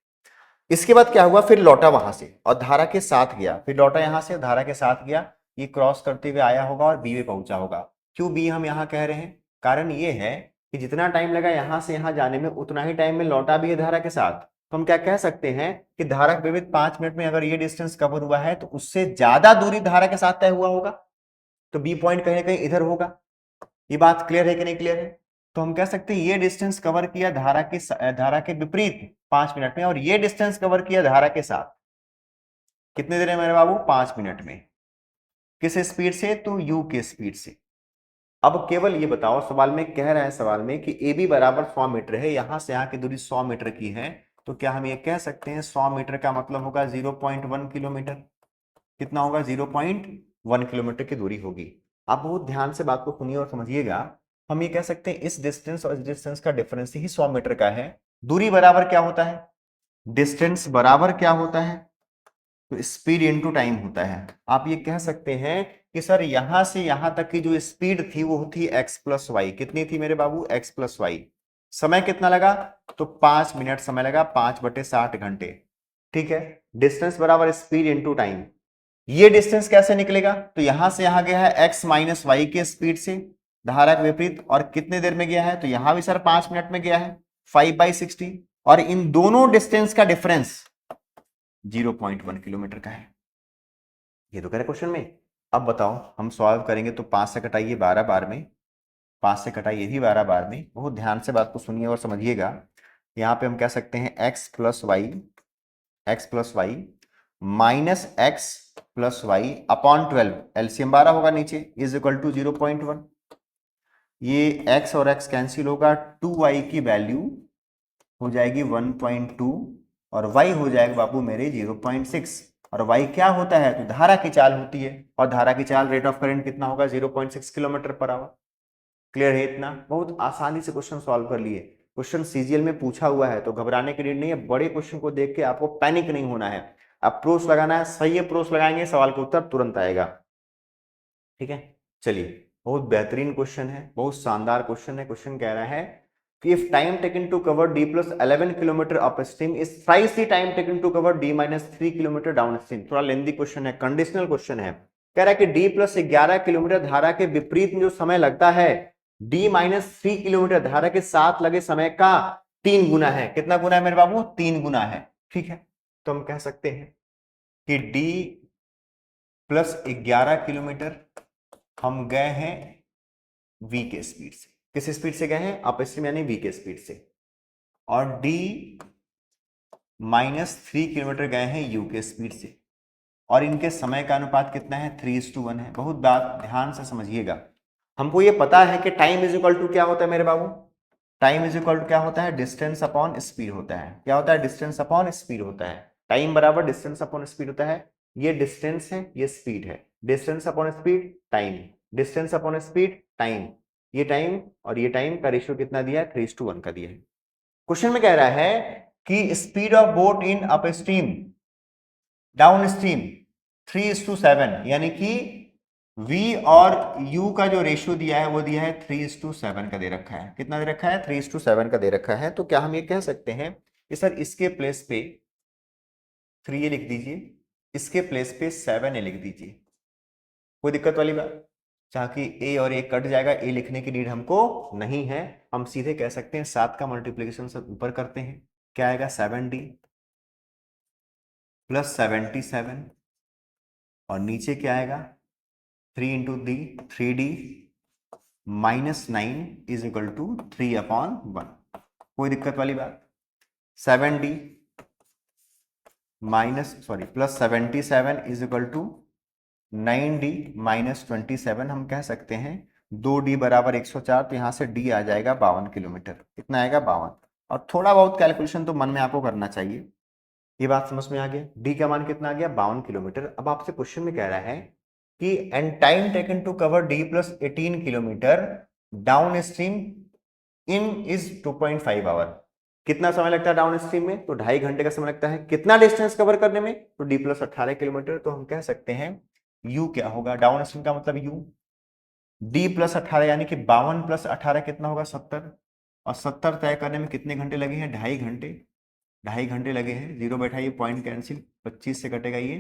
इसके बाद क्या हुआ, फिर लौटा वहां से और धारा के साथ गया, फिर लौटा यहां से धारा के साथ गया, ये क्रॉस करते हुए आया होगा और बी में पहुंचा होगा। क्यों बी हम यहां कह रहे हैं, कारण ये है कि जितना टाइम लगा यहां से यहां जाने में उतना ही टाइम में लौटा भी है धारा के साथ। तो हम क्या कह सकते हैं कि धारा के विपरीत 5 मिनट में अगर ये डिस्टेंस कवर हुआ है तो उससे ज्यादा दूरी धारा के साथ तय हुआ होगा, तो बी पॉइंट कहीं ना कहीं इधर होगा। ये बात क्लियर है कि नहीं क्लियर है, तो हम कह सकते हैं ये डिस्टेंस कवर किया धारा के विपरीत 5 मिनट में, और ये डिस्टेंस कवर किया धारा के साथ कितने देर है मेरे बाबू, 5 मिनट में। किस स्पीड से, तो यू के स्पीड से। अब केवल ये बताओ, सवाल में कह रहा है सवाल में कि ए बी बराबर 100 मीटर है, यहां से यहां की दूरी 100 मीटर की है, तो क्या हम ये कह सकते हैं 100 मीटर का मतलब होगा 0.1 किलोमीटर। कितना होगा, 0.1 किलोमीटर की दूरी होगी। आप बहुत ध्यान से बात को सुनिए और समझिएगा। हम ये कह सकते हैं इस डिस्टेंस और इस डिस्टेंस का डिफरेंस ही 100 मीटर का है। दूरी बराबर क्या होता है, डिस्टेंस बराबर क्या होता है, तो स्पीड इनटू टाइम होता है। आप ये कह सकते हैं कि सर यहां से यहां तक की जो स्पीड थी वो थी x प्लस वाई। कितनी थी मेरे बाबू, x प्लस वाई। समय कितना लगा, तो 5 मिनट समय लगा, 5/60 घंटे, ठीक है। डिस्टेंस बराबर स्पीड इनटू टाइम। ये डिस्टेंस कैसे निकलेगा, तो यहां से यहां गया है x माइनस वाई के स्पीड से धारा के विपरीत, और कितने देर में गया है, तो यहां भी सर 5 मिनट में गया है, 5/60, और इन दोनों डिस्टेंस का डिफरेंस 0.1 किलोमीटर का है। ये तो कह रहे क्वेश्चन में। अब बताओ हम सॉल्व करेंगे, तो 5 से कटाइए 12 बार में, 5 से कटाइए भी 12 बार में। बहुत ध्यान से बात को सुनिए और समझिएगा। यहां पे हम कह सकते हैं x plus y minus x plus y upon 12, LCM 12 होगा नीचे, इज इक्वल टू 0.1। ये x और x कैंसिल होगा, 2y की वैल्यू हो जाएगी 1.2 और y हो जाएगा बाबू मेरे 0.6। और y क्या होता है, तो धारा की चाल होती है, और धारा की चाल रेट ऑफ करंट कितना होगा, 0.6 किलोमीटर पर आवर। क्लियर है इतना? बहुत आसानी से क्वेश्चन सॉल्व कर लिए। क्वेश्चन सीजीएल में पूछा हुआ है तो घबराने की नीड नहीं है। बड़े क्वेश्चन को देख के आपको पैनिक नहीं होना है, अप्रोच लगाना है, सही अप्रोच लगाएंगे सवाल का उत्तर तुरंत आएगा। ठीक है, चलिए, बहुत बेहतरीन क्वेश्चन है, बहुत शानदार क्वेश्चन है। क्वेश्चन कह रहा है कि if time taken to cover d plus 11 kilometre upstream is thrice the time taken to cover d minus 3 kilometre downstream. थोड़ा लेंथी क्वेश्चन है, कंडीशनल क्वेश्चन है। कह रहा है कि डी प्लस 11 किलोमीटर धारा के विपरीत में जो समय लगता है डी माइनस 3 किलोमीटर धारा के साथ लगे समय का 3 गुना है। कितना गुना है मेरे बाबू? 3 गुना है। ठीक है, तो हम कह सकते हैं कि डी प्लस 11 किलोमीटर हम गए हैं v के स्पीड से। किस स्पीड से गए हैं? अपस्ट्रीम यानी v के स्पीड से। और d माइनस 3 किलोमीटर गए हैं u के स्पीड से। और इनके समय का अनुपात कितना है? 3:1 है। बहुत बात ध्यान से समझिएगा। हमको ये पता है कि टाइम इज इक्वल टू क्या होता है मेरे बाबू? टाइम इज इक्वल टू क्या होता है? डिस्टेंस अपॉन स्पीड होता है। क्या होता है? डिस्टेंस अपॉन स्पीड होता है। टाइम बराबर डिस्टेंस अपॉन स्पीड होता है। ये डिस्टेंस है, ये स्पीड है। Distance upon speed time, distance upon speed time. ये टाइम और ये टाइम का रेशियो कितना दिया है? 3:1 का दिया है। क्वेश्चन में कह रहा है कि speed of boat in up stream down stream 3:7, यानी कि v और u का जो रेशियो दिया है वो दिया है 3:7 का दे रखा है। कितना दे रखा है? 3:7 का दे रखा है। तो क्या हम ये कह सकते हैं कि सर इसके प्लेस पे 3a लिख दीजिए, इसके प्लेस पे 7a लिख दीजिए। कोई दिक्कत वाली बात? ताकि a और a कट जाएगा, a लिखने की नीड हमको नहीं है। हम सीधे कह सकते हैं 7 का मल्टीप्लीकेशन सब ऊपर करते हैं। क्या आएगा? 7d प्लस 77 और नीचे क्या आएगा? 3 into d 3d minus 9 is equal to 3/1। कोई दिक्कत वाली बात? 7d minus plus 77 is equal to 9d minus 27। हम कह सकते हैं 2d बराबर 104, तो यहां से d आ जाएगा 52 किलोमीटर। कितना आएगा? 52। और थोड़ा बहुत कैलकुलेशन तो मन में आपको करना चाहिए। ये बात समझ में आ गया? d का मान कितना आ गया? 52 किलोमीटर। अब आपसे क्वेश्चन में कह रहा है कि and time taken to cover d plus 18 kilometre downstream in is 2.5 hour. कितना समय लगता है डाउन स्ट्रीम में? तो 2.5 घंटे का समय लगता है। कितना डिस्टेंस कवर करने में? तो d प्लस 18 किलोमीटर। तो हम कह सकते हैं u क्या होगा? डाउन स्ट्रीम का मतलब u, d प्लस 18 यानी कि 52 प्लस 18 कितना होगा? 70। और 70 तय करने में कितने घंटे लगे हैं? 2.5 घंटे। 2.5 घंटे लगे हैं। जीरो बैठाइए, पॉइंट कैंसिल, 25 से कटेगा ये,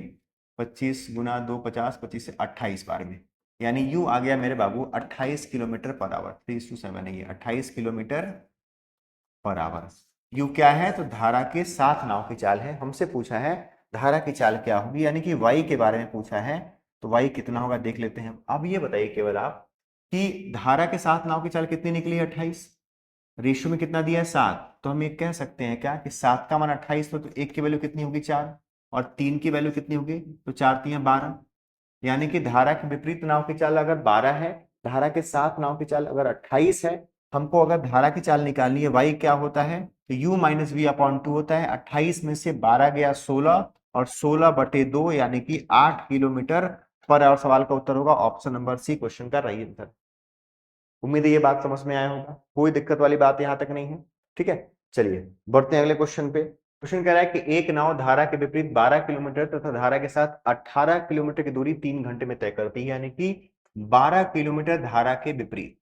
25 गुना 2 50, 25 से 28 बार में, यानी यू आ गया मेरे बाबू 28 किलोमीटर पर आवर। 3:7 है ये, 28 किलोमीटर पर आवर। यू क्या है? तो धारा के साथ नाव की चाल है। हमसे पूछा है धारा की चाल क्या होगी, यानी कि वाई के बारे में पूछा है। तो वाई कितना होगा देख लेते हैं। अब ये बताइए केवल आप कि धारा के साथ नाव की चाल कितनी निकली है? 28। रेशियो में कितना दिया है? 7। तो हम ये कह सकते हैं क्या कि 7 का मान 28, तो 1 की वैल्यू कितनी होगी? 4। और 3 की वैल्यू कितनी होगी? तो 4 3 12। यानी कि धारा के विपरीत नाव की चाल अगर 12 है, धारा के साथ नाव की चाल अगर 28 है, हमको अगर धारा की चाल निकालनी है, वाई क्या होता है? तो u माइनस वी अपॉन 2 होता है। 28 में से 12 गया 16, और 16/2 यानी कि 8 किलोमीटर पर आवर। सवाल का उत्तर होगा ऑप्शन नंबर सी, क्वेश्चन का राइट आंसर। उम्मीद है ये बात समझ में आया होगा, कोई दिक्कत वाली बात यहां तक नहीं है। ठीक है, चलिए बढ़ते हैं अगले क्वेश्चन पे। क्वेश्चन कह रहा है कि एक नाव धारा के विपरीत 12 किलोमीटर तथा धारा के साथ 18 किलोमीटर की दूरी 3 घंटे में तय करती है। यानी कि 12 किलोमीटर धारा के विपरीत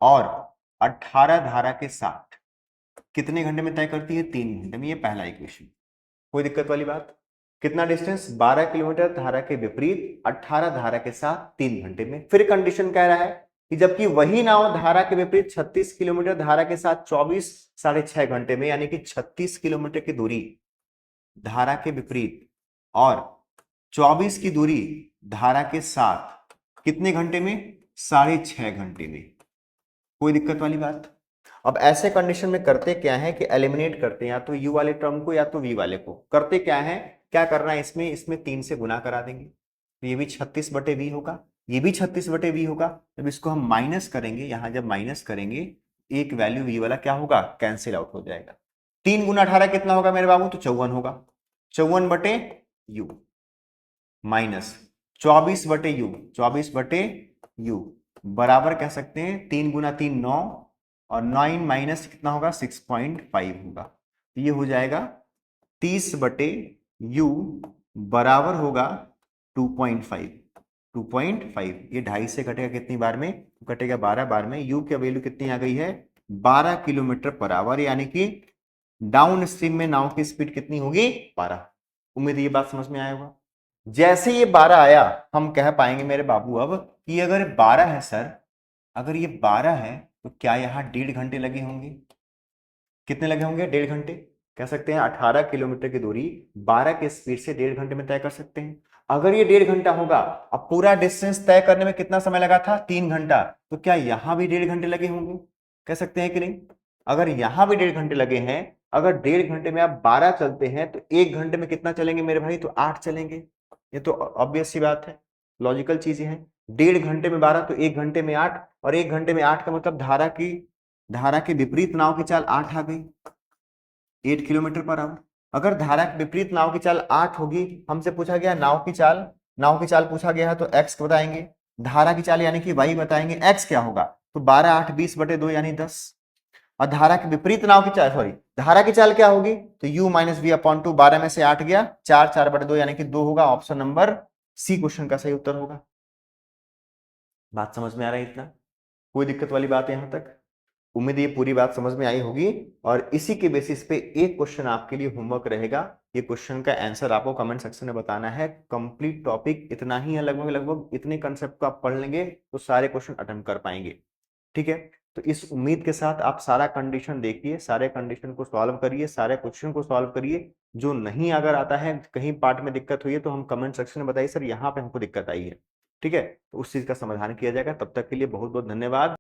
और 18 धारा के साथ कितने घंटे में तय करती है? 3 घंटे में। ये पहला इक्वेशन। कोई दिक्कत वाली बात? कितना डिस्टेंस? 12 किलोमीटर धारा के विपरीत, 18 धारा के साथ 3 घंटे में। फिर कंडीशन कह रहा है कि जबकि वही नाव धारा के विपरीत 36 किलोमीटर धारा के साथ 24 साढ़े 6 घंटे में, यानी कि 36 किलोमीटर की दूरी धारा के विपरीत और 24 की दूरी धारा के साथ कितने घंटे में? साढ़े 6 घंटे में। कोई दिक्कत वाली बात? अब ऐसे कंडीशन में करते क्या है कि एलिमिनेट करते हैं, या तो u वाले टर्म को या तो v वाले को। करते क्या है क्या करना है इसमें, इसमें 3 से गुना करा देंगे, तो ये भी 36/20 होगा, ये भी 36/20 होगा। जब इसको हम माइनस करेंगे, यहां जब माइनस करेंगे एक वैल्यू v वाला क्या होगा, कैंसिल आउट हो जाएगा। 3 गुना 18 कितना होगा मेरे बाबू, तो 54 होगा। 54/u माइनस 24/u, 24/u बराबर कह सकते हैं 3 गुना 3 9, और 9 माइनस कितना होगा 6.5 होगा, तो ये हो जाएगा 30/u बराबर होगा 2.5। 2.5 ये 2.5 से कटेगा कितनी बार में, कटेगा 12 बार में। u की वैल्यू कितनी आ गई है, 12 किलोमीटर पर आवर, यानी कि डाउन स्ट्रीम में नाव की स्पीड कितनी होगी, 12। उम्मीद ये बात समझ में आया होगा। जैसे ये 12 आया, हम कह पाएंगे मेरे बाबू अब कि अगर 12 है सर, अगर ये 12 है तो क्या यहां 1.5 घंटे लगे होंगे, कितने लगे होंगे, 1.5 घंटे। कह सकते हैं 18 किलोमीटर की दूरी 12 के स्पीड से 1.5 घंटे में तय कर सकते हैं। अगर ये 1.5 घंटा होगा, अब पूरा डिस्टेंस तय करने में कितना समय लगा था, 3 घंटा, तो क्या यहां भी 1.5 घंटे लगे होंगे, कह सकते हैं कि नहीं। अगर यहां भी 1.5 घंटे लगे हैं, अगर 1.5 घंटे में आप 12 चलते हैं तो 1 घंटे में कितना चलेंगे मेरे भाई, तो 8 चलेंगे। ये तो ऑब्वियस सी बात है, लॉजिकल चीजें हैं। 1.5 घंटे में 12 तो 1 घंटे में 8, और 1 घंटे में 8 का मतलब धारा के विपरीत नाव की चाल 8 आ गई, 8 किलोमीटर पर आवर। अगर धारा के विपरीत नाव की चाल 8 होगी, हमसे पूछा गया नाव की चाल पूछा गया है तो x बताएंगे, धारा की चाल यानी कि y बताएंगे, x क्या होगा, तो 12 8 20/2 यानी 10। और धारा के विपरीत नाव की चाल, सॉरी धारा की चाल क्या होगी, तो u माइनस वी अपॉन 2, 12 में से 8 गया, 4 4/2 यानी कि 2 होगा। ऑप्शन नंबर सी क्वेश्चन का सही उत्तर होगा। बात समझ में आ रहा है इतना, कोई दिक्कत वाली बात है यहां तक। उम्मीद ये पूरी बात समझ में आई होगी। और इसी के बेसिस पे एक क्वेश्चन आपके लिए होमवर्क रहेगा, ये क्वेश्चन का आंसर आपको कमेंट सेक्शन में बताना है। कंप्लीट टॉपिक इतना ही है, लगभग लगभग इतने कंसेप्ट को आप पढ़ लेंगे तो सारे क्वेश्चन अटेम्प्ट कर पाएंगे, ठीक है। तो इस उम्मीद के साथ आप सारा कंडीशन देखिए, सारे कंडीशन को सॉल्व करिए, सारे क्वेश्चन को सॉल्व करिए। जो नहीं अगर आता है, कहीं पार्ट में दिक्कत हुई है तो हम कमेंट सेक्शन में बताइए सर यहाँ पे हमको दिक्कत आई है, ठीक है, तो उस चीज का समाधान किया जाएगा। तब तक के लिए बहुत बहुत धन्यवाद।